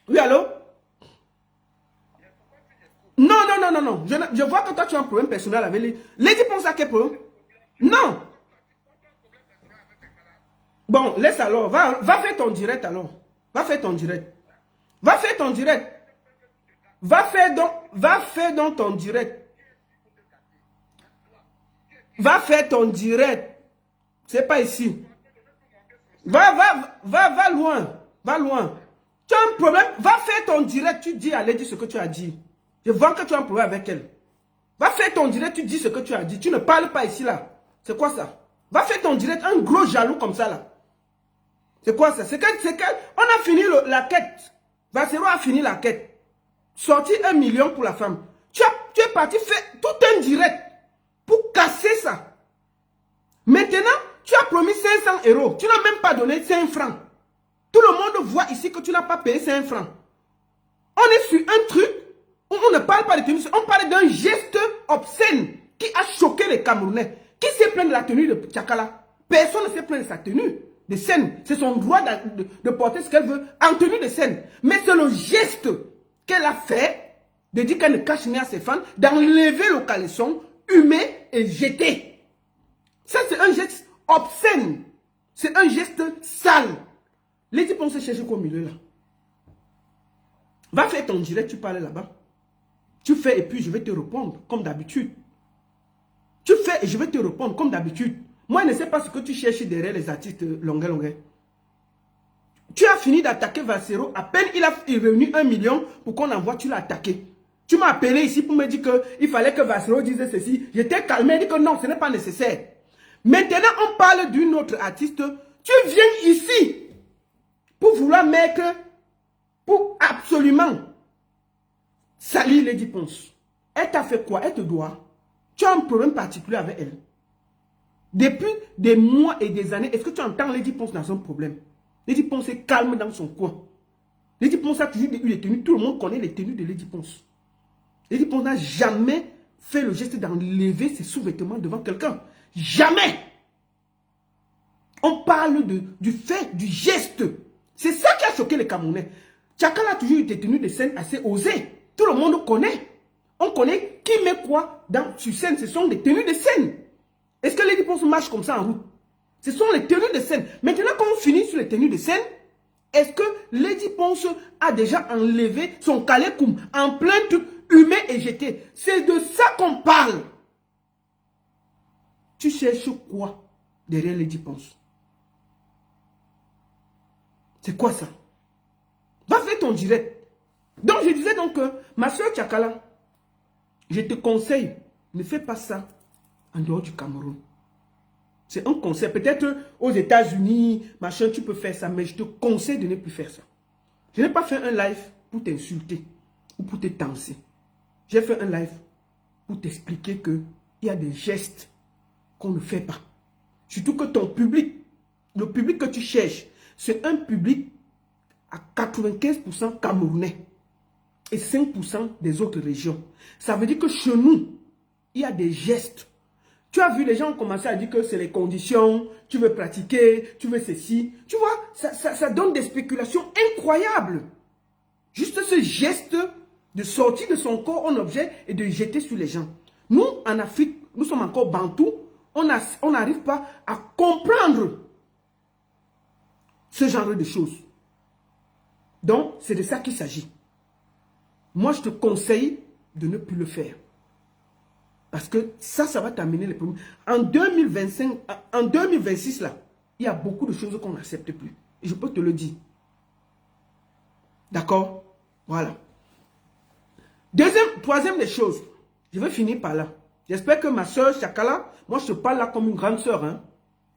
Oui, allô? Non, non, non, non, non. Je vois que toi, tu as un problème personnel avec les... Lady Ponce a quel problème? Non. Bon, laisse alors. Va faire ton direct alors. Va faire ton direct. Va faire ton direct. Va faire donc ton direct. Va faire ton direct. C'est pas ici. Va loin. Va loin. Tu as un problème. Va faire ton direct. Tu dis à Lady ce que tu as dit. Je vois que tu as un problème avec elle. Va faire ton direct. Tu dis ce que tu as dit. Tu ne parles pas ici là. C'est quoi ça? Va faire ton direct. Un gros jaloux comme ça là. C'est quoi ça? C'est on a fini la quête. Vasero a fini la quête. Sorti 1 million pour la femme. Tu es parti faire tout un direct pour casser ça. Maintenant, tu as promis 500 €. Tu n'as même pas donné 5 francs. Tout le monde voit ici que tu n'as pas payé 5 francs. On est sur un truc où on ne parle pas de tenue. On parle d'un geste obscène qui a choqué les Camerounais. Qui s'est plaint de la tenue de Tchakala? Personne ne s'est plaint de sa tenue de scène. C'est son droit de porter ce qu'elle veut en tenue de scène. Mais c'est le geste qu'elle a fait de dire qu'elle ne cache rien à ses fans, d'enlever le caleçon, humer et jeter. Ça, c'est un geste obscène. C'est un geste sale. Lady Ponce se cherche au milieu là. Va faire ton direct, tu parles là-bas. Tu fais et puis je vais te répondre comme d'habitude. Tu fais et je vais te répondre comme d'habitude. Moi, je ne sais pas ce que tu cherches derrière les artistes Longuet. Tu as fini d'attaquer Vasero. À peine il est revenu 1 million pour qu'on envoie, tu l'as attaqué. Tu m'as appelé ici pour me dire qu'il fallait que Vasero dise ceci. J'étais calmé, dit que non, ce n'est pas nécessaire. Maintenant, on parle d'une autre artiste. Tu viens ici pour vouloir mettre, pour absolument salir Lady Ponce. Elle t'a fait quoi? Elle te doit. Tu as un problème particulier avec elle. Depuis des mois et des années, est-ce que tu entends Lady Ponce dans un problème? Lady Ponce est calme dans son coin. Lady Ponce a toujours eu les tenues. Tout le monde connaît les tenues de Lady Ponce. Lady Ponce n'a jamais fait le geste d'enlever ses sous-vêtements devant quelqu'un. Jamais. On parle du fait, du geste. C'est ça qui a choqué les Camerounais. Tchakala a toujours eu des tenues de scène assez osées. Tout le monde connaît. On connaît qui met quoi sur scène. Ce sont des tenues de scène. Est-ce que Lady Ponce marche comme ça en route? Ce sont les tenues de scène. Maintenant, quand on finit sur les tenues de scène, est-ce que Lady Ponce a déjà enlevé son caleçon en plein truc humain et jeté? C'est de ça qu'on parle. Tu cherches quoi derrière Lady Ponce? C'est quoi ça? Va faire ton direct. Donc, je disais donc que ma soeur Tchakala, je te conseille, ne fais pas ça en dehors du Cameroun. C'est un conseil. Peut-être aux États-Unis, machin, tu peux faire ça, mais je te conseille de ne plus faire ça. Je n'ai pas fait un live pour t'insulter ou pour te tenser. J'ai fait un live pour t'expliquer qu'il y a des gestes qu'on ne fait pas. Surtout que ton public, le public que tu cherches, c'est un public à 95% camerounais et 5% des autres régions. Ça veut dire que chez nous, il y a des gestes. Tu as vu, les gens ont commencé à dire que c'est les conditions, tu veux pratiquer, tu veux ceci. Tu vois, ça donne des spéculations incroyables. Juste ce geste de sortir de son corps en objet et de jeter sur les gens. Nous, en Afrique, nous sommes encore bantous, on n'arrive pas à comprendre ce genre de choses. Donc, c'est de ça qu'il s'agit. Moi, je te conseille de ne plus le faire. Parce que ça va t'amener les problèmes. En 2025, en 2026, là, il y a beaucoup de choses qu'on n'accepte plus. Et je peux te le dire. D'accord? Voilà. Troisième des choses. Je vais finir par là. J'espère que ma soeur Tchakala, moi je te parle là comme une grande soeur. Hein?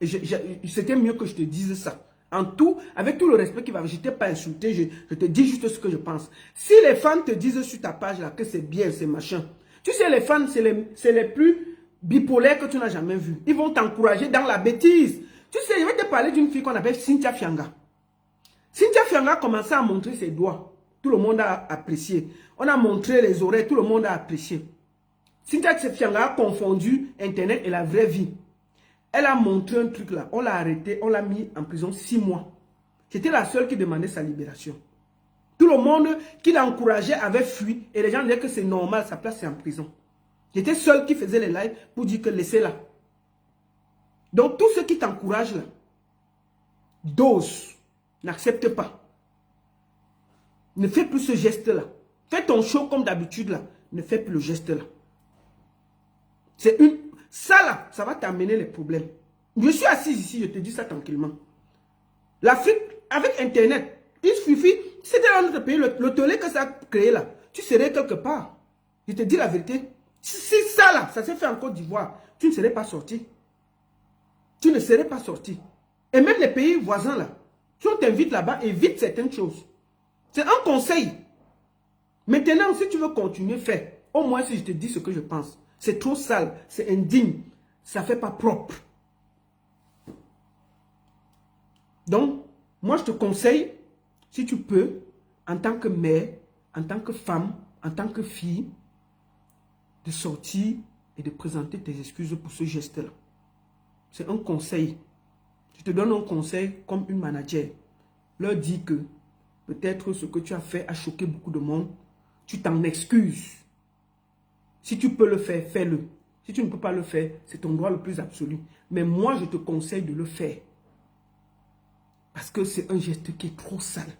C'était mieux que je te dise ça. En tout, avec tout le respect qui va, je ne t'ai pas insulté, je te dis juste ce que je pense. Si les fans te disent sur ta page là que c'est bien, c'est machin, tu sais, les fans, c'est les plus bipolaires que tu n'as jamais vus. Ils vont t'encourager dans la bêtise. Tu sais, je vais te parler d'une fille qu'on appelle Cynthia Fianga. Cynthia Fianga a commencé à montrer ses doigts. Tout le monde a apprécié. On a montré les oreilles, tout le monde a apprécié. Cynthia Fianga a confondu Internet et la vraie vie. Elle a montré un truc là. On l'a arrêté, on l'a mis en prison 6 mois. J'étais la seule qui demandait sa libération. Tout le monde qui l'encourageait avait fui. Et les gens disaient que c'est normal, sa place c'est en prison. J'étais seule qui faisait les lives pour dire que laissez-la. Donc tous ceux qui t'encouragent là, dose, n'accepte pas. Ne fais plus ce geste là. Fais ton show comme d'habitude là. Ne fais plus le geste là. C'est une... Ça là, ça va t'amener les problèmes. Je suis assis ici, je te dis ça tranquillement. L'Afrique, avec Internet, il suffit, c'était dans notre pays, le tollé que ça a créé là, tu serais quelque part. Je te dis la vérité. Si ça là, ça s'est fait en Côte d'Ivoire, tu ne serais pas sorti. Tu ne serais pas sorti. Et même les pays voisins là, si on t'invite là-bas, évite certaines choses. C'est un conseil. Maintenant, si tu veux continuer, fais. Au moins si je te dis ce que je pense. C'est trop sale, c'est indigne, ça ne fait pas propre. Donc, moi je te conseille, si tu peux, en tant que mère, en tant que femme, en tant que fille, de sortir et de présenter tes excuses pour ce geste-là. C'est un conseil. Je te donne un conseil comme une manager. Leur dis que peut-être ce que tu as fait a choqué beaucoup de monde. Tu t'en excuses. Si tu peux le faire, fais-le. Si tu ne peux pas le faire, c'est ton droit le plus absolu. Mais moi, je te conseille de le faire. Parce que c'est un geste qui est trop sale.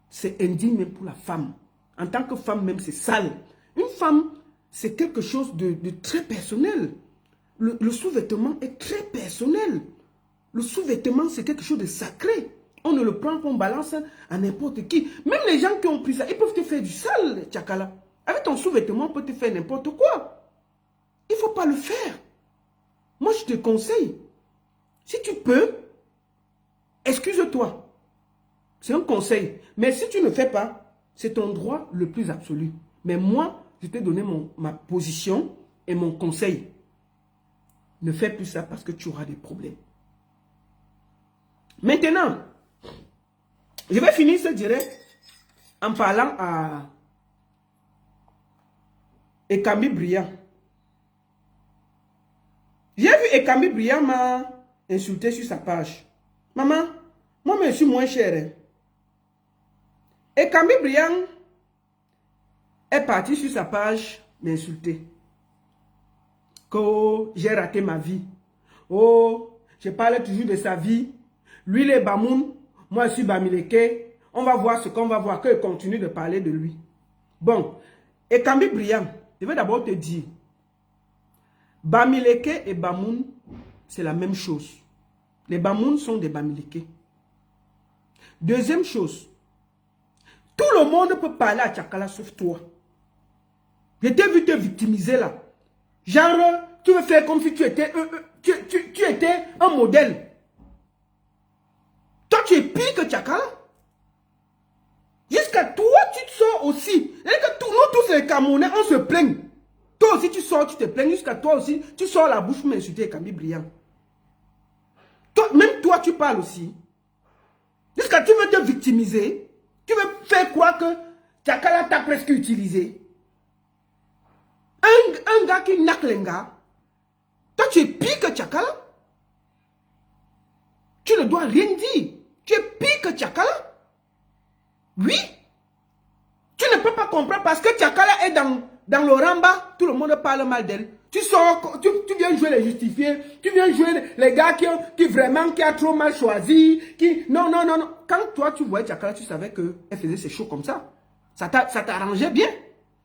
C'est indigne même pour la femme. En tant que femme même, c'est sale. Une femme, c'est quelque chose de très personnel. Le sous-vêtement est très personnel. Le sous-vêtement, c'est quelque chose de sacré. On ne le prend pas, on balance à n'importe qui. Même les gens qui ont pris ça, ils peuvent te faire du sale, Tchakala. Avec ton sous-vêtement, on peut te faire n'importe quoi. Il ne faut pas le faire. Moi, je te conseille. Si tu peux, excuse-toi. C'est un conseil. Mais si tu ne fais pas, c'est ton droit le plus absolu. Mais moi, je t'ai donné ma position et mon conseil. Ne fais plus ça parce que tu auras des problèmes. Maintenant, je vais finir ce direct en parlant à Ekambi Briand. J'ai vu Ekambi Briand m'a insulté sur sa page. Maman, moi je suis moins cher. Ekambi Briand est parti sur sa page m'insulter. Que j'ai raté ma vie. Oh, je parle toujours de sa vie. Lui, il est Bamoun. Moi, je suis Bamileke. On va voir ce qu'on va voir. Qu'il continue de parler de lui. Bon, Ekambi Briand, je vais d'abord te dire. Bamileke et Bamoun, c'est la même chose. Les Bamoun sont des Bamileke. Deuxième chose, tout le monde peut parler à Tchakala sauf toi. Je t'ai vu te victimiser là. Genre, tu veux faire comme si tu étais, tu étais un modèle. Toi, tu es pire que Tchakala. Jusqu'à toi, tu te sors aussi. Et que nous tous les Camerounais, on se plaigne. Toi aussi, tu sors, tu te plains. Jusqu'à toi aussi, tu sors la bouche pour m'insulter Ekambi Briand. Même toi, tu parles aussi. Jusqu'à tu veux te victimiser. Tu veux faire croire que Tchakala t'a presque utilisé. Un gars qui naque les gars. Toi, tu es pire que Tchakala. Tu ne dois rien dire. Tu es pire que Tchakala. Oui. Tu ne peux pas comprendre parce que Tchakala est dans le Ramba. Tout le monde parle mal d'elle. Tu sors, tu viens jouer les justifiés. Tu viens jouer les gars qui a trop mal choisi. Non. Quand toi, tu voyais Tchakala, tu savais qu'elle faisait ses shows comme ça. Ça t'arrangeait bien.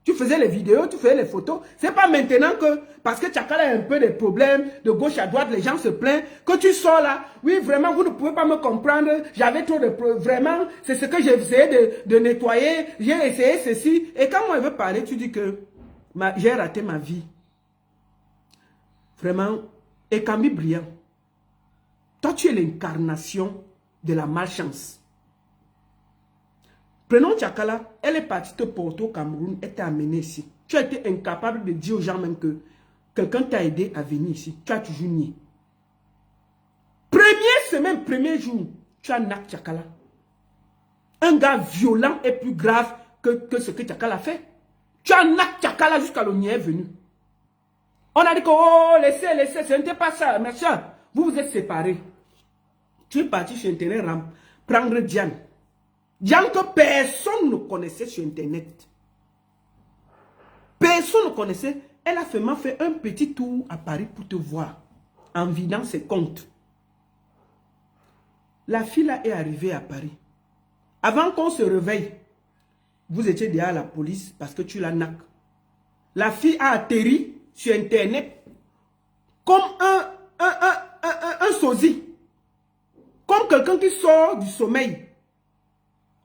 Tu faisais les vidéos, tu faisais les photos. C'est pas maintenant que, parce que Tchakala a un peu de problèmes, de gauche à droite, les gens se plaignent, que tu sors là. Oui, vraiment, vous ne pouvez pas me comprendre. J'avais trop de problèmes. Vraiment, c'est ce que j'ai essayé de nettoyer. J'ai essayé ceci. Et quand moi, je veux parler, tu dis que j'ai raté ma vie. Vraiment, Ekambi Briand. Toi, tu es l'incarnation de la malchance. Prenons Tchakala, elle est partie te porter au Cameroun, elle t'a amené ici. Tu as été incapable de dire aux gens même que quelqu'un t'a aidé à venir ici. Tu as toujours nié. Première semaine, premier jour, tu as nac Tchakala. Un gars violent et plus grave que ce que Tchakala a fait. Tu as nac Tchakala jusqu'à l'Onier est venu. On a dit que, oh, laissez, ce n'était pas ça, machin. Vous vous êtes séparés. Tu es parti sur Internet prendre Diane. Diane que personne ne connaissait sur Internet. Personne ne connaissait. Elle a seulement fait un petit tour à Paris pour te voir. En vidant ses comptes. La fille là est arrivée à Paris. Avant qu'on se réveille, vous étiez déjà à la police parce que tu la nac. La fille a atterri sur Internet comme un sosie. Comme quelqu'un qui sort du sommeil.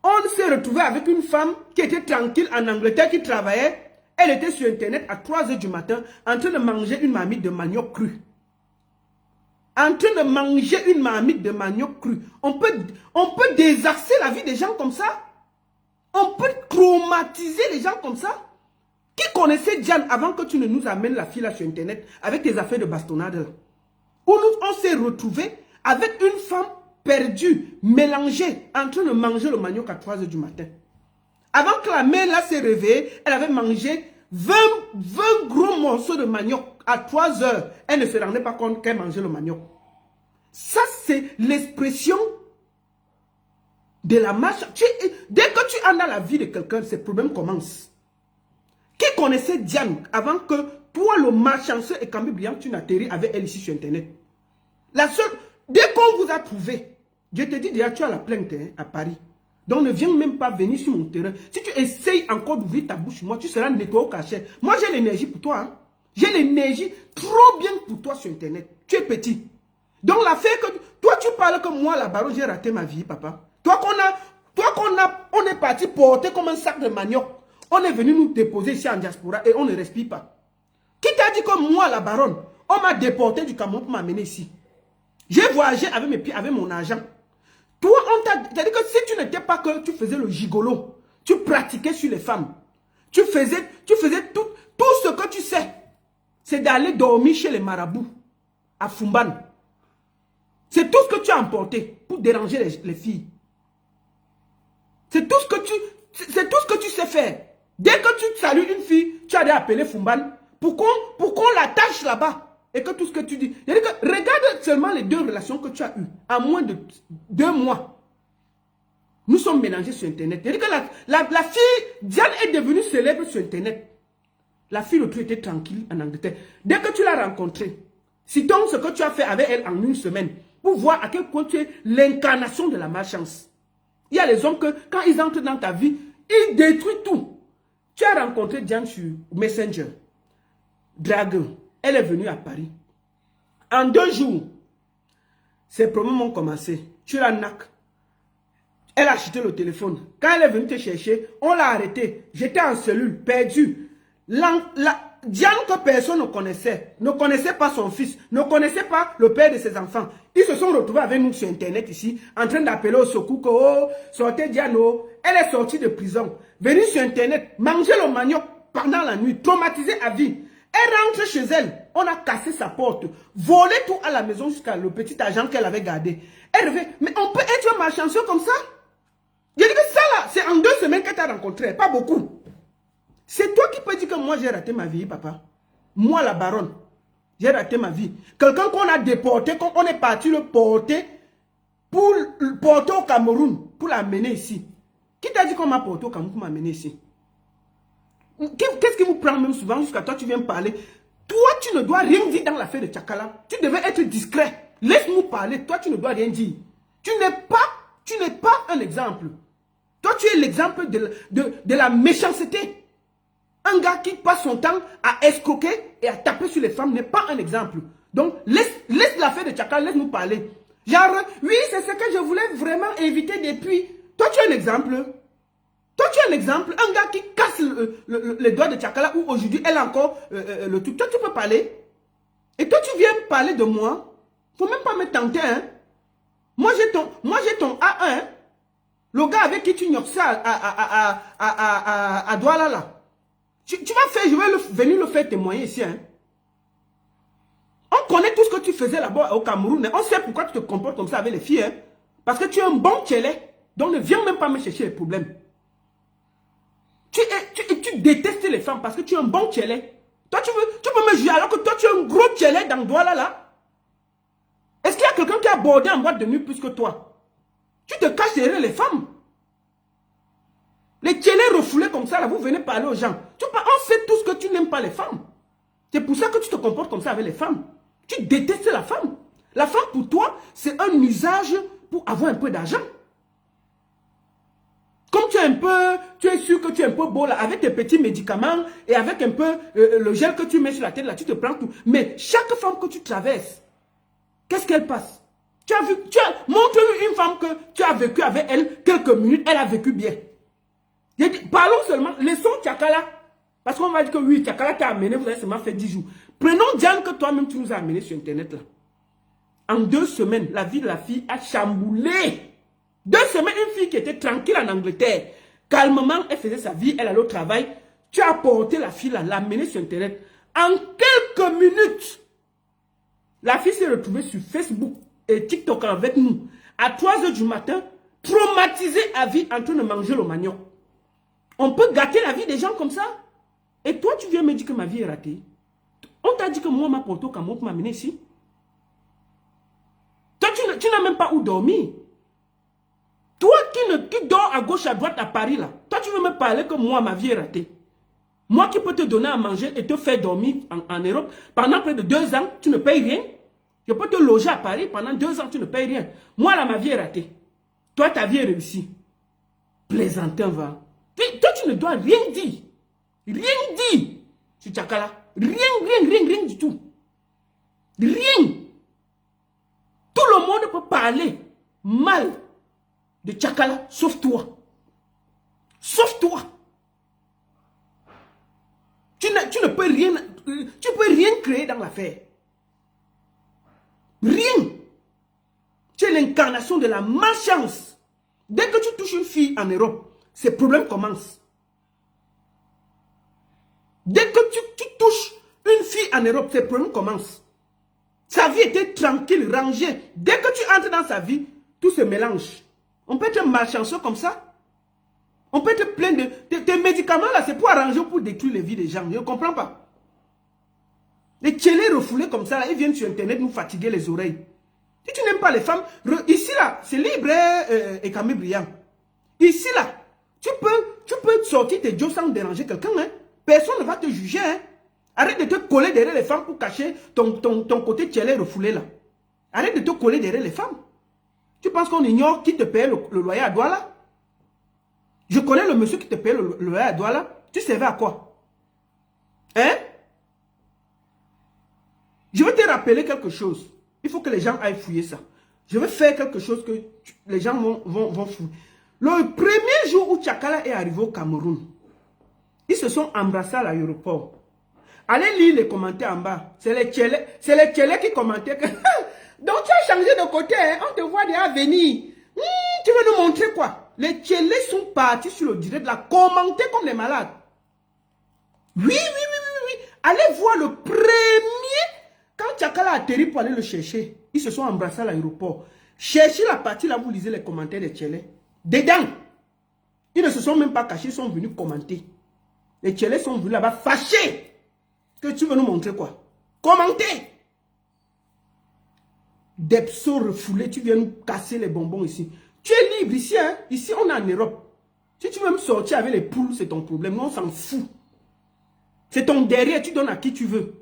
On s'est retrouvé avec une femme qui était tranquille en Angleterre, qui travaillait. Elle était sur Internet à 3 h du matin en train de manger une marmite de manioc cru. En train de manger une marmite de manioc cru. On peut désasser la vie des gens comme ça. On peut traumatiser les gens comme ça. Qui connaissait Diane avant que tu ne nous amènes la fille là sur Internet avec tes affaires de bastonnade là? Où on s'est retrouvé avec une femme perdue, mélangée, en train de manger le manioc à 3 h du matin. Avant que la mère là s'est réveillée, elle avait mangé 20 gros morceaux de manioc à 3 h. Elle ne se rendait pas compte qu'elle mangeait le manioc. Ça, c'est l'expression de la marche. Dès que tu as dans la vie de quelqu'un, ces problèmes commencent. Qui connaissait Diane avant que toi, le malchanceux et Camille Brillant, tu n'atterris avec elle ici sur Internet? La seule, dès qu'on vous a trouvé, je te dis déjà, tu as la plainte à Paris. Donc ne viens même pas venir sur mon terrain. Si tu essayes encore d'ouvrir ta bouche, moi, tu seras nettoyé au cachet. Moi, j'ai l'énergie pour toi. Hein. J'ai l'énergie trop bien pour toi sur Internet. Tu es petit. Donc l'affaire que... Toi, tu parles comme moi, la baronne, j'ai raté ma vie, papa. On est parti porter comme un sac de manioc. On est venu nous déposer ici en diaspora et on ne respire pas. Qui t'a dit que moi, la baronne, on m'a déporté du Cameroun pour m'amener ici? J'ai voyagé avec mes pieds, avec mon argent. Toi, on t'a dit que si tu n'étais pas que tu faisais le gigolo, tu pratiquais sur les femmes, tu faisais tout ce que tu sais, c'est d'aller dormir chez les marabouts, à Fumban. C'est tout ce que tu as emporté pour déranger les filles. C'est tout ce que tu sais faire. Dès que tu salues une fille, tu as appelé Fumban pour qu'on l'attache là-bas. Et que tout ce que tu dis. Regarde seulement les 2 relations que tu as eues en moins de 2 mois. Nous sommes mélangés sur Internet. La fille, Diane est devenue célèbre sur Internet. La fille, l'autre était tranquille en Angleterre. Dès que tu l'as rencontrée, c'est donc ce que tu as fait avec elle en 1 semaine. Pour voir à quel point tu es l'incarnation de la malchance. Il y a les hommes que, quand ils entrent dans ta vie, ils détruisent tout. Tu as rencontré Diane sur Messenger. Dragon. Elle est venue à Paris. En 2 jours, ses problèmes ont commencé. Tu la nac. Elle a acheté le téléphone. Quand elle est venue te chercher, on l'a arrêtée. J'étais en cellule, perdu. Diane que personne ne connaissait pas son fils, ne connaissait pas le père de ses enfants. Ils se sont retrouvés avec nous sur Internet ici, en train d'appeler au secours que, oh, sortez Diane, oh. Elle est sortie de prison, venue sur Internet, manger le manioc pendant la nuit, traumatisée à vie. Elle rentre chez elle, on a cassé sa porte, volé tout à la maison jusqu'à le petit argent qu'elle avait gardé. Elle revient, mais on peut être malchanceux comme ça? Je dis que ça là, c'est en 2 semaines qu'elle t'a rencontré, pas beaucoup. C'est toi qui peux dire que moi j'ai raté ma vie, papa. Moi la baronne, j'ai raté ma vie. Quelqu'un qu'on a déporté, qu'on est parti le porter, pour le porter au Cameroun, pour l'amener ici. Qui t'a dit qu'on m'a porté au Cameroun pour m'amener ici? Qu'est-ce qui vous prend même souvent jusqu'à toi tu viens parler? Toi tu ne dois rien dire dans l'affaire de Tchakala. Tu devais être discret. Laisse-nous parler. Toi tu ne dois rien dire. Tu n'es pas un exemple. Toi tu es l'exemple de la méchanceté. Un gars qui passe son temps à escroquer et à taper sur les femmes n'est pas un exemple. Donc laisse l'affaire de Tchakala, laisse-nous parler. Genre, oui c'est ce que je voulais vraiment éviter depuis. Toi tu es un exemple. Toi, tu es un exemple, un gars qui casse les doigts de Tchakala où aujourd'hui elle a encore le truc. Toi, tu peux parler. Et toi, tu viens parler de moi. Faut même pas me tenter, hein. j'ai ton A1. Hein. Le gars avec qui tu ignores ça à Douala là. Tu vas faire, je vais venir le faire témoigner ici. Hein. On connaît tout ce que tu faisais là-bas au Cameroun. Hein. On sait pourquoi tu te comportes comme ça avec les filles. Hein. Parce que tu es un bon tchélé. Donc ne viens même pas me chercher les problèmes. Tu détestes les femmes parce que tu es un bon tchélé. Toi, tu peux me juger alors que toi, tu es un gros tchélé dans Douala là. Est-ce qu'il y a quelqu'un qui a abordé en boîte de nuit plus que toi? Tu te caches derrière les femmes. Les tchélés refoulés comme ça, là, vous venez parler aux gens. On sait tous que tu n'aimes pas les femmes. C'est pour ça que tu te comportes comme ça avec les femmes. Tu détestes la femme. La femme, pour toi, c'est un usage pour avoir un peu d'argent. Comme tu es sûr que tu es un peu beau là, avec tes petits médicaments et avec un peu le gel que tu mets sur la tête là, tu te prends tout. Mais chaque femme que tu traverses, qu'est-ce qu'elle passe? Montre-lui une femme que tu as vécu avec elle quelques minutes, elle a vécu bien. Parlons seulement, laissons Tchakala. Parce qu'on va dire que oui, Tchakala t'a amené, vous avez seulement fait 10 jours. Prenons Diane que toi-même tu nous as amené sur Internet là. En 2 semaines, la vie de la fille a chamboulé. 2 semaines, une fille qui était tranquille en Angleterre, calmement, elle faisait sa vie, elle allait au travail. Tu as apporté la fille là, l'a amenée sur Internet. En quelques minutes, la fille s'est retrouvée sur Facebook et TikTok avec nous. À 3 h du matin, traumatisée à vie en train de manger le manioc. On peut gâter la vie des gens comme ça. Et toi, tu viens me dire que ma vie est ratée. On t'a dit que moi, ma porte au Cameroun pour m'amener ici. Toi, tu n'as même pas où dormir. Toi qui dors à gauche, à droite, à Paris, là. Toi, tu veux me parler que moi, ma vie est ratée. Moi qui peux te donner à manger et te faire dormir en Europe. Pendant près de 2 ans, tu ne payes rien. Je peux te loger à Paris. Pendant 2 ans, tu ne payes rien. Moi, là, ma vie est ratée. Toi, ta vie est réussie. Plaisantin, va. Toi, tu ne dois rien dire. Rien dire. Sur Tchakala. Rien du tout. Rien. Tout le monde peut parler mal de Tchakala, sauf toi. Sauf toi. Tu ne peux rien, tu peux rien créer dans l'affaire. Rien. Tu es l'incarnation de la malchance. Dès que tu touches une fille en Europe, ces problèmes commencent. Dès que tu touches une fille en Europe, ces problèmes commencent. Sa vie était tranquille, rangée. Dès que tu entres dans sa vie, tout se mélange. On peut être malchanceux comme ça. On peut être plein de... Tes médicaments là, c'est pour arranger, pour détruire les vies des gens. Je ne comprends pas. Les tchélés refoulés comme ça, là, ils viennent sur Internet nous fatiguer les oreilles. Si tu n'aimes pas les femmes, ici là, c'est libre et Camille Briand. Ici là, tu peux sortir tes jobs sans déranger quelqu'un. Hein? Personne ne va te juger. Hein? Arrête de te coller derrière les femmes pour cacher ton côté tchélé refoulé là. Arrête de te coller derrière les femmes. Tu penses qu'on ignore qui te paye le loyer à Douala? Je connais le monsieur qui te paye le loyer à Douala. Tu servais à quoi? Hein? Je vais te rappeler quelque chose. Il faut que les gens aillent fouiller ça. Je vais faire quelque chose que les gens vont fouiller. Le premier jour où Tchakala est arrivé au Cameroun, ils se sont embrassés à l'aéroport. Allez lire les commentaires en bas. C'est les tchélés qui commentaient que... Donc tu as changé de côté, hein? On te voit déjà venir. Tu veux nous montrer quoi? Les tchélés sont partis sur le direct, là, commenter comme des malades. Oui. Allez voir le premier. Quand Tchakala a atterri pour aller le chercher, ils se sont embrassés à l'aéroport. Cherchez la partie là, vous lisez les commentaires des tchélés. Dedans, ils ne se sont même pas cachés, ils sont venus commenter. Les tchélés sont venus là-bas fâchés. Que tu veux nous montrer quoi? Commenter. Des psauds refoulés, tu viens nous casser les bonbons ici. Tu es libre ici, hein? Ici, on est en Europe. Si tu veux me sortir avec les poules, c'est ton problème. Nous, on s'en fout. C'est ton derrière, tu donnes à qui tu veux.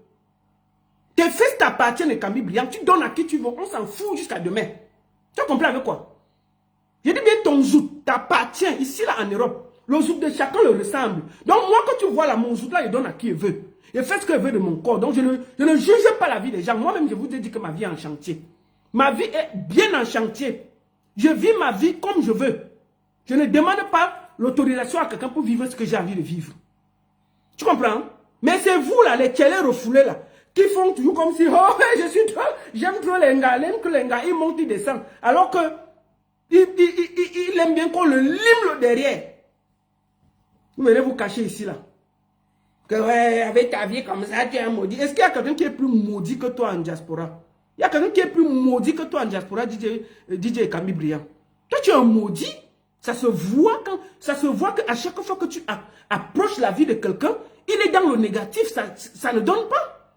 Tes fesses t'appartiennent, les Camille Briand, tu donnes à qui tu veux. On s'en fout jusqu'à demain. Tu as compris avec quoi? Je dis bien ton zout t'appartient ici, là, en Europe. Le zout de chacun le ressemble. Donc, moi, quand tu vois là, mon zout là, je donne à qui je veux. Je fais ce que je veux de mon corps. Donc, je ne juge pas la vie des gens. Moi-même, je vous ai dit que ma vie est en chantier. Ma vie est bien en chantier. Je vis ma vie comme je veux. Je ne demande pas l'autorisation à quelqu'un pour vivre ce que j'ai envie de vivre. Tu comprends? Mais c'est vous, là, les tchélés refoulés, là, qui font toujours comme si, oh, j'aime trop les gars, que les gars, ils montent, ils descendent. Alors que Il aime bien qu'on le lime le derrière. Vous venez vous cacher ici, là. Que ouais, avec ta vie comme ça, tu es un maudit. Est-ce qu'il y a quelqu'un qui est plus maudit que toi en diaspora? Il y a quelqu'un qui est plus maudit que toi en diaspora, DJ Camille Briand. Toi, tu es un maudit. Ça se voit qu'à chaque fois que tu approches la vie de quelqu'un, il est dans le négatif. Ça ne donne pas.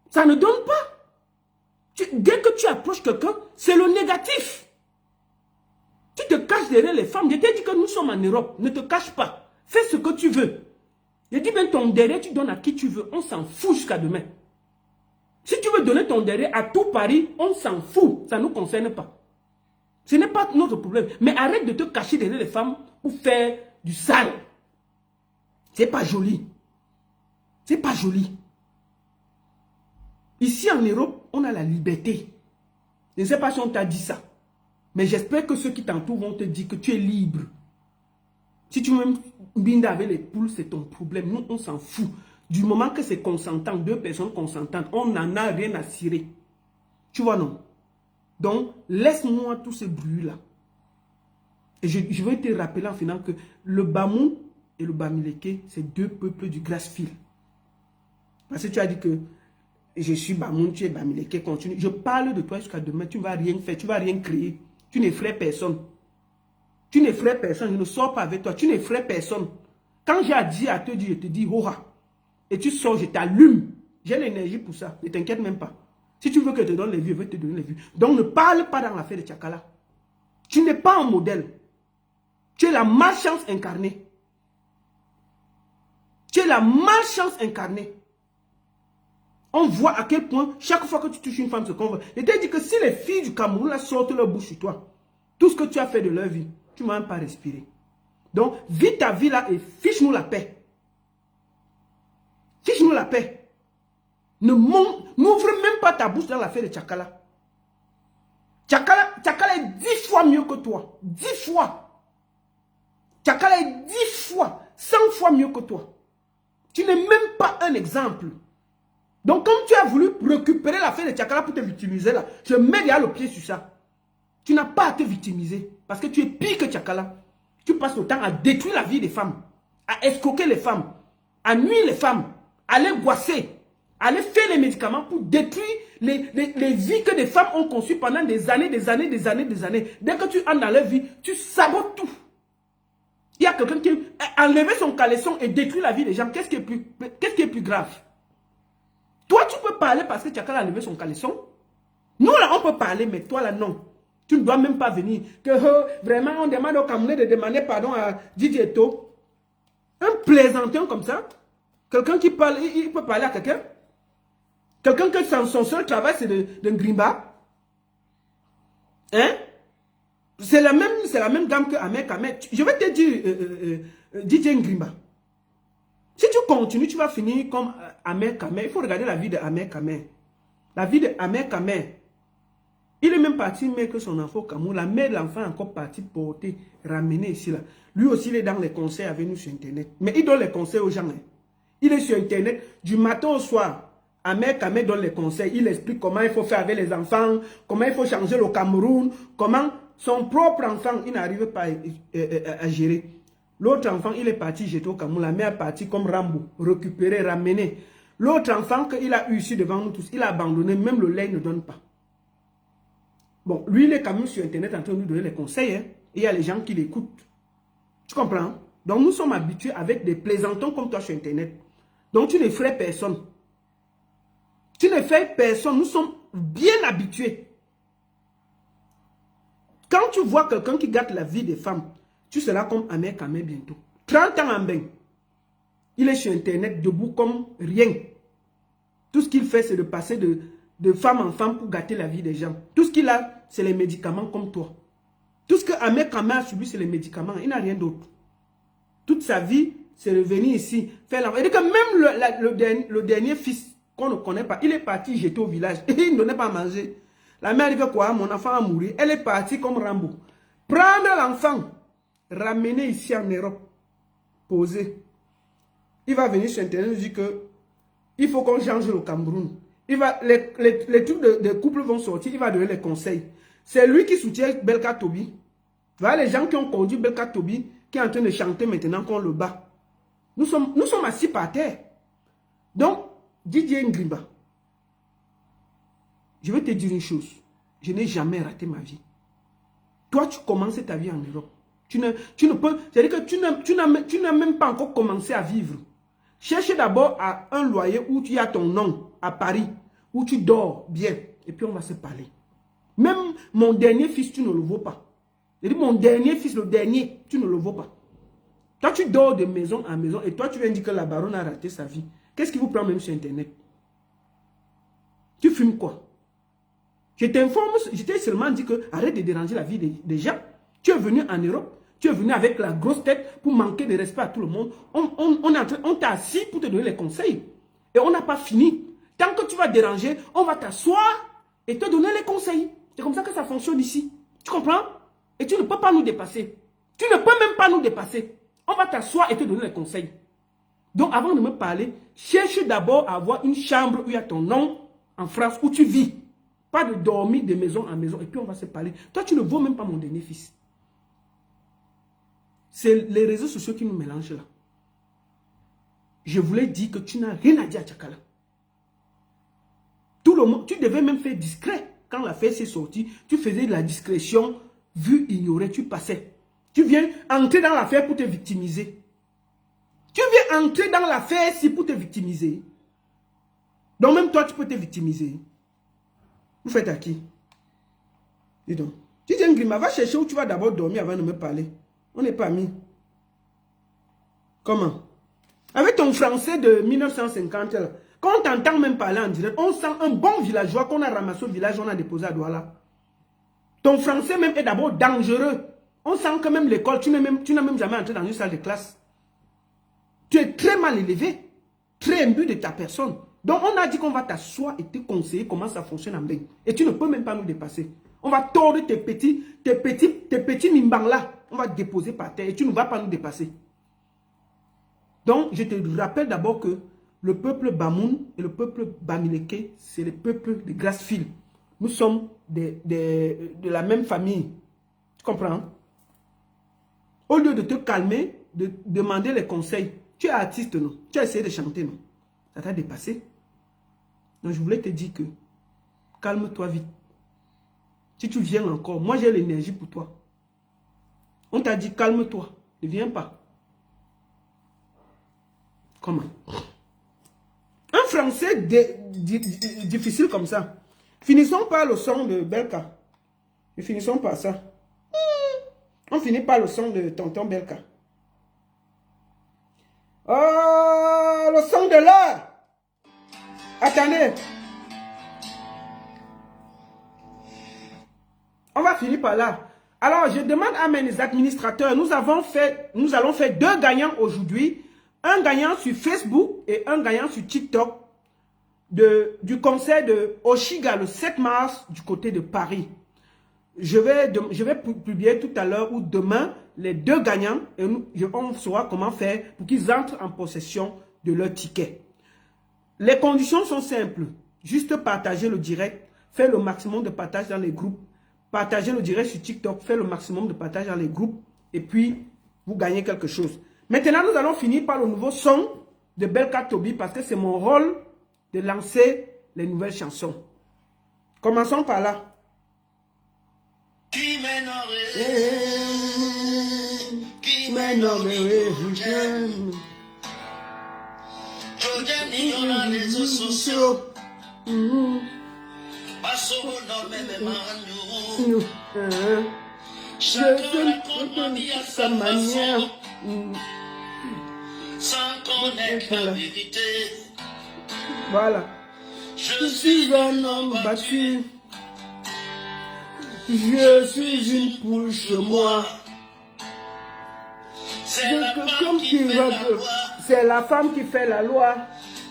Ça ne donne pas. Dès que tu approches quelqu'un, c'est le négatif. Tu te caches derrière les femmes. Je t'ai dit que nous sommes en Europe. Ne te cache pas. Fais ce que tu veux. Je dis bien ton derrière, tu donnes à qui tu veux. On s'en fout jusqu'à demain. Si tu veux donner ton derrière à tout Paris, on s'en fout. Ça ne nous concerne pas. Ce n'est pas notre problème. Mais arrête de te cacher derrière les femmes pour faire du sale. C'est pas joli. C'est pas joli. Ici en Europe, on a la liberté. Je ne sais pas si on t'a dit ça. Mais j'espère que ceux qui t'entourent vont te dire que tu es libre. Si tu veux même binder avec les poules, c'est ton problème. Nous, on s'en fout. Du moment que c'est consentant, deux personnes consentantes, on n'en a rien à cirer. Tu vois, non? Donc, laisse-moi tout ce bruit-là. Et je vais te rappeler en final que le Bamou et le Bamileke, c'est deux peuples du Grassfield. Parce que tu as dit que je suis Bamou, tu es Bamileke, continue. Je parle de toi jusqu'à demain, tu ne vas rien faire, tu ne vas rien créer. Tu n'effraies personne. Tu n'effraies personne, je ne sors pas avec toi. Tu n'effraies personne. Quand j'ai dit à te dire, je te dis, Hora. Et tu sors, je t'allume. J'ai l'énergie pour ça. Ne t'inquiète même pas. Si tu veux que je te donne les vues, je vais te donner les vues. Donc ne parle pas dans l'affaire de Tchakala. Tu n'es pas un modèle. Tu es la malchance incarnée. Tu es la malchance incarnée. On voit à quel point, chaque fois que tu touches une femme, se convainc. Et t'ai dit que si les filles du Cameroun là, sortent leur bouche sur toi, tout ce que tu as fait de leur vie, tu ne m'as même pas respiré. Donc, vis ta vie là et fiche-nous la paix. Fiche-nous la paix. N'ouvre même pas ta bouche dans l'affaire de Tchakala. Tchakala est 10 fois mieux que toi. 10 fois. Tchakala est 10 fois, 100 fois mieux que toi. Tu n'es même pas un exemple. Donc, comme tu as voulu récupérer l'affaire de Tchakala pour te victimiser là, je mets déjà le pied sur ça. Tu n'as pas à te victimiser. Parce que tu es pire que Tchakala. Tu passes le temps à détruire la vie des femmes, à escroquer les femmes, à nuire les femmes, à les boisser, à les faire les médicaments pour détruire les vies que des femmes ont conçues pendant des années. Dès que tu entres dans leur vie, tu sabotes tout. Il y a quelqu'un qui a enlevé son caleçon et détruit la vie des gens. Qu'est-ce qui est plus grave? Toi, tu peux parler parce que Tchakala a enlevé son caleçon. Nous, là, on peut parler, mais toi, là, non. Tu ne dois même pas venir. Que vraiment, on demande au Camerounais de demander pardon à Didier Eto. Un plaisantin comme ça. Quelqu'un qui parle, il peut parler à quelqu'un. Quelqu'un que son seul travail, c'est de grimba. Hein? C'est la même gamme que Ahmed Kamer. Je vais te dire, DJ Ngrimba. Si tu continues, tu vas finir comme Ahmed Kamer. Il faut regarder la vie de Ahmed Kamer. La vie de Ahmed Kamer. Il est même parti mettre son enfant au Cameroun. La mère de l'enfant est encore partie porter, ramener ici là. Lui aussi, il est dans les conseils avec nous sur Internet. Mais il donne les conseils aux gens. Hein. Il est sur Internet du matin au soir. Ahmed Kamer donne les conseils. Il explique comment il faut faire avec les enfants, comment il faut changer le Cameroun, comment son propre enfant, il n'arrive pas à gérer. L'autre enfant, il est parti jeter au Cameroun. La mère est partie comme Rambo, récupérer, ramener. L'autre enfant qu'il a eu ici devant nous tous, il a abandonné. Même le lait ne donne pas. Bon, lui, il est quand même sur Internet en train de nous donner les conseils. Hein, et il y a les gens qui l'écoutent. Tu comprends? Donc, nous sommes habitués avec des plaisantons comme toi sur Internet. Donc, tu n'effraies personne. Tu n'effraies personne. Nous sommes bien habitués. Quand tu vois quelqu'un qui gâte la vie des femmes, tu seras comme Ahmed Kamer bientôt. 30 ans en bain. Il est sur Internet debout comme rien. Tout ce qu'il fait, c'est de passer de femme en femme pour gâter la vie des gens. Tout ce qu'il a, c'est les médicaments comme toi. Tout ce que Ahmed Kamer a subi, c'est les médicaments. Il n'a rien d'autre. Toute sa vie, c'est de venir ici, faire la... Et que même le dernier fils qu'on ne connaît pas, il est parti jeter au village. Et il ne donnait pas à manger. La mère dit que quoi, mon enfant a mouru. Elle est partie comme Rambo. Prendre l'enfant, ramener ici en Europe, poser. Il va venir sur Internet et dire que il faut qu'on change le Cameroun. Les trucs de couple vont sortir, il va donner les conseils. C'est lui qui soutient Belka Tobi. Voilà les gens qui ont conduit Belka Tobi, qui est en train de chanter maintenant qu'on le bat. Nous sommes assis par terre. Donc, Didier Ngrimba, je vais te dire une chose. Je n'ai jamais raté ma vie. Toi, tu commences ta vie en Europe. Tu ne peux... C'est-à-dire que tu n'as même pas encore commencé à vivre. Cherche d'abord un loyer où tu as ton nom, à Paris, où tu dors bien. Et puis on va se parler. Même mon dernier fils, tu ne le vaux pas. C'est-à-dire mon dernier fils, le dernier, tu ne le vaux pas. Toi, tu dors de maison en maison et toi, tu viens dire que la baronne a raté sa vie. Qu'est-ce qui vous prend même sur Internet? Tu fumes quoi? Je t'informe, je t'ai seulement dit que arrête de déranger la vie des gens. Tu es venu en Europe, tu es venu avec la grosse tête pour manquer de respect à tout le monde. On t'a assis pour te donner les conseils. Et on n'a pas fini. Tant que tu vas déranger, on va t'asseoir et te donner les conseils. C'est comme ça que ça fonctionne ici. Tu comprends? Et tu ne peux pas nous dépasser. Tu ne peux même pas nous dépasser. On va t'asseoir et te donner les conseils. Donc avant de me parler, cherche d'abord à avoir une chambre où il y a ton nom en France où tu vis. Pas de dormir de maison en maison et puis on va se parler. Toi, tu ne vaux même pas mon dernier fils. C'est les réseaux sociaux qui nous mélangent là. Je voulais dire que tu n'as rien à dire à Tchakala. Tout le monde, tu devais même faire discret. Quand l'affaire s'est sortie, tu faisais de la discrétion, vu ignorer, tu passais. Tu viens entrer dans l'affaire pour te victimiser. Tu viens entrer dans l'affaire si pour te victimiser. Donc même toi, tu peux te victimiser. Vous faites à qui? Dis donc. Tu dis Ngrima, va chercher où tu vas d'abord dormir avant de me parler. On n'est pas amis. Comment? Avec ton français de 1950, là, quand on t'entend même parler en direct, on sent un bon villageois qu'on a ramassé au village, on a déposé à Douala. Ton français même est d'abord dangereux. On sent que même l'école, tu n'as même jamais entré dans une salle de classe. Tu es très mal élevé, très imbu de ta personne. Donc on a dit qu'on va t'asseoir et te conseiller comment ça fonctionne en bain. Et tu ne peux même pas nous dépasser. On va tordre tes petits mimbang là. On va te déposer par terre et tu ne vas pas nous dépasser. Donc je te rappelle d'abord que le peuple Bamoun et le peuple Bamileke, c'est le peuple de Grassfield. Nous sommes de la même famille. Tu comprends? Au lieu de te calmer, de demander les conseils, tu es artiste, non? Tu as essayé de chanter, non? Ça t'a dépassé? Donc je voulais te dire que calme-toi vite. Si tu viens encore, moi j'ai l'énergie pour toi. On t'a dit calme-toi, ne viens pas. Comment? Un français difficile comme ça. Finissons par le son de Belka. Et finissons par ça. On finit par le son de tonton Belka. Oh, le son de l'heure. Attendez. On va finir par là. Alors, je demande à mes administrateurs, nous allons faire 2 gagnants aujourd'hui. Un gagnant sur Facebook et un gagnant sur TikTok du concert de Oshiga le 7 mars du côté de Paris. Je vais publier tout à l'heure ou demain les 2 gagnants et on saura comment faire pour qu'ils entrent en possession de leur ticket. Les conditions sont simples. Juste partager le direct, faire le maximum de partage dans les groupes, partager le direct sur TikTok, faire le maximum de partage dans les groupes et puis vous gagnez quelque chose. Maintenant, nous allons finir par le nouveau son de Belka Tobi parce que c'est mon rôle de lancer les nouvelles chansons. Commençons par là. Qui m'énorgueille, je dans les réseaux sociaux. Chacun raconte ma vie à sa manière, sans connaître la vérité. Voilà. Je suis un homme battu. Je suis une poule chez moi. C'est la femme qui fait la loi. C'est la femme qui fait la loi.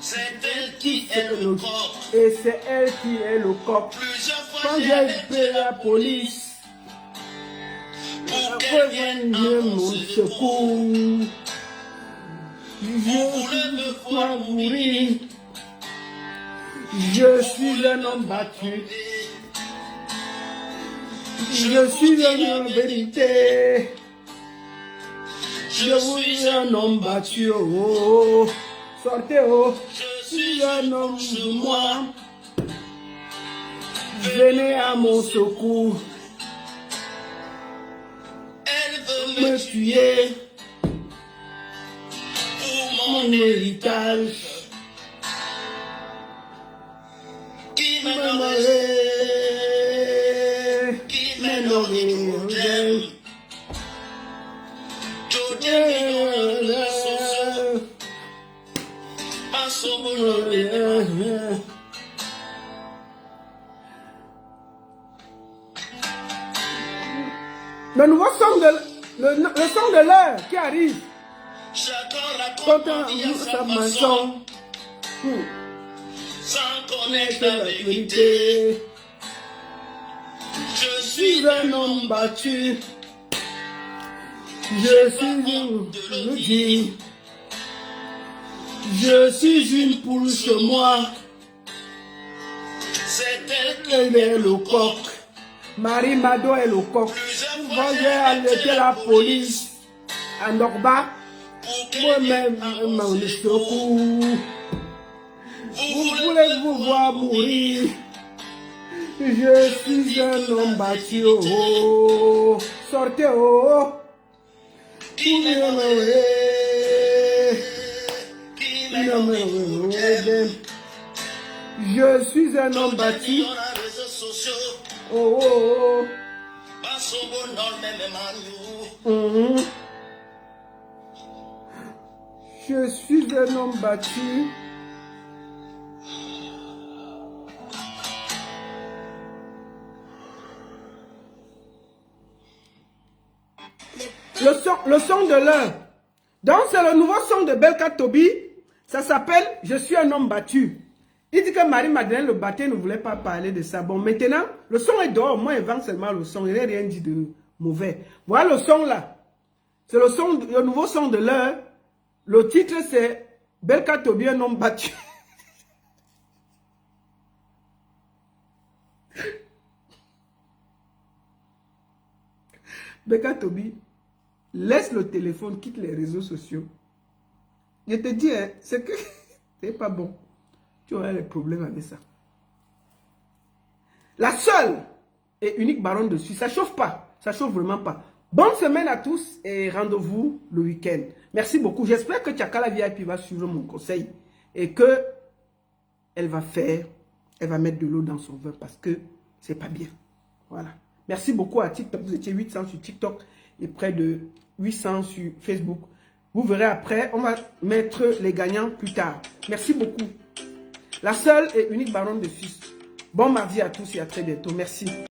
C'est elle qui est le coq. Et c'est elle qui est le coq. Plusieurs fois Quand j'ai j'ai appelé appelé la police pour pour qu'elle vienne venir à mon mon secours. secours, On voulait me voir mourir. je suis un homme battu. Je suis un homme vérité. Je suis un homme battu. Oh, sortez, oh. Je suis un homme de moi. Venez à mon secours. Elle veut me tuer pour mon héritage. Qui m'aimerait, qui m'aimerait. Le nouveau son le son de l'heure qui arrive. Quand on sa maison, sans connaître la vérité, je suis un homme battu. Je suis une de le dire. Je suis une poule chez moi. C'est elle qui est le coq. Marie Mado est le coq. J'ai alerté la police à Norba. Moi-même, mon secours. Vous voulez vous voir mourir? Je suis un homme battu. Oh, sortez, oh. Qui m'aimerait? Je suis un homme battu. Oh, oh, oh. Je suis un homme battu. Le son de l'heure. Donc c'est le nouveau son de Belka Tobi. Ça s'appelle « Je suis un homme battu ». Il dit que Marie-Madeleine le battait, ne voulait pas parler de ça. Bon, maintenant, le son est dehors. Moi, il vend seulement le son. Il n'a rien dit de mauvais. Voilà le son là. C'est le nouveau son de l'heure. Le titre, c'est « Belka Tobi, un homme battu ». Belka Tobi, laisse le téléphone, quitte les réseaux sociaux. Je te dis, hein, c'est que c'est pas bon. Tu auras des problèmes avec ça. La seule et unique baronne de Suisse, ça chauffe pas. Ça chauffe vraiment pas. Bonne semaine à tous et rendez-vous le week-end. Merci beaucoup. J'espère que Tchakala VIP va suivre mon conseil et que elle va mettre de l'eau dans son vin parce que c'est pas bien. Voilà. Merci beaucoup à TikTok. Vous étiez 800 sur TikTok et près de 800 sur Facebook. Vous verrez après, on va mettre les gagnants plus tard. Merci beaucoup. La seule et unique baronne de Suisse. Bon mardi à tous et à très bientôt. Merci.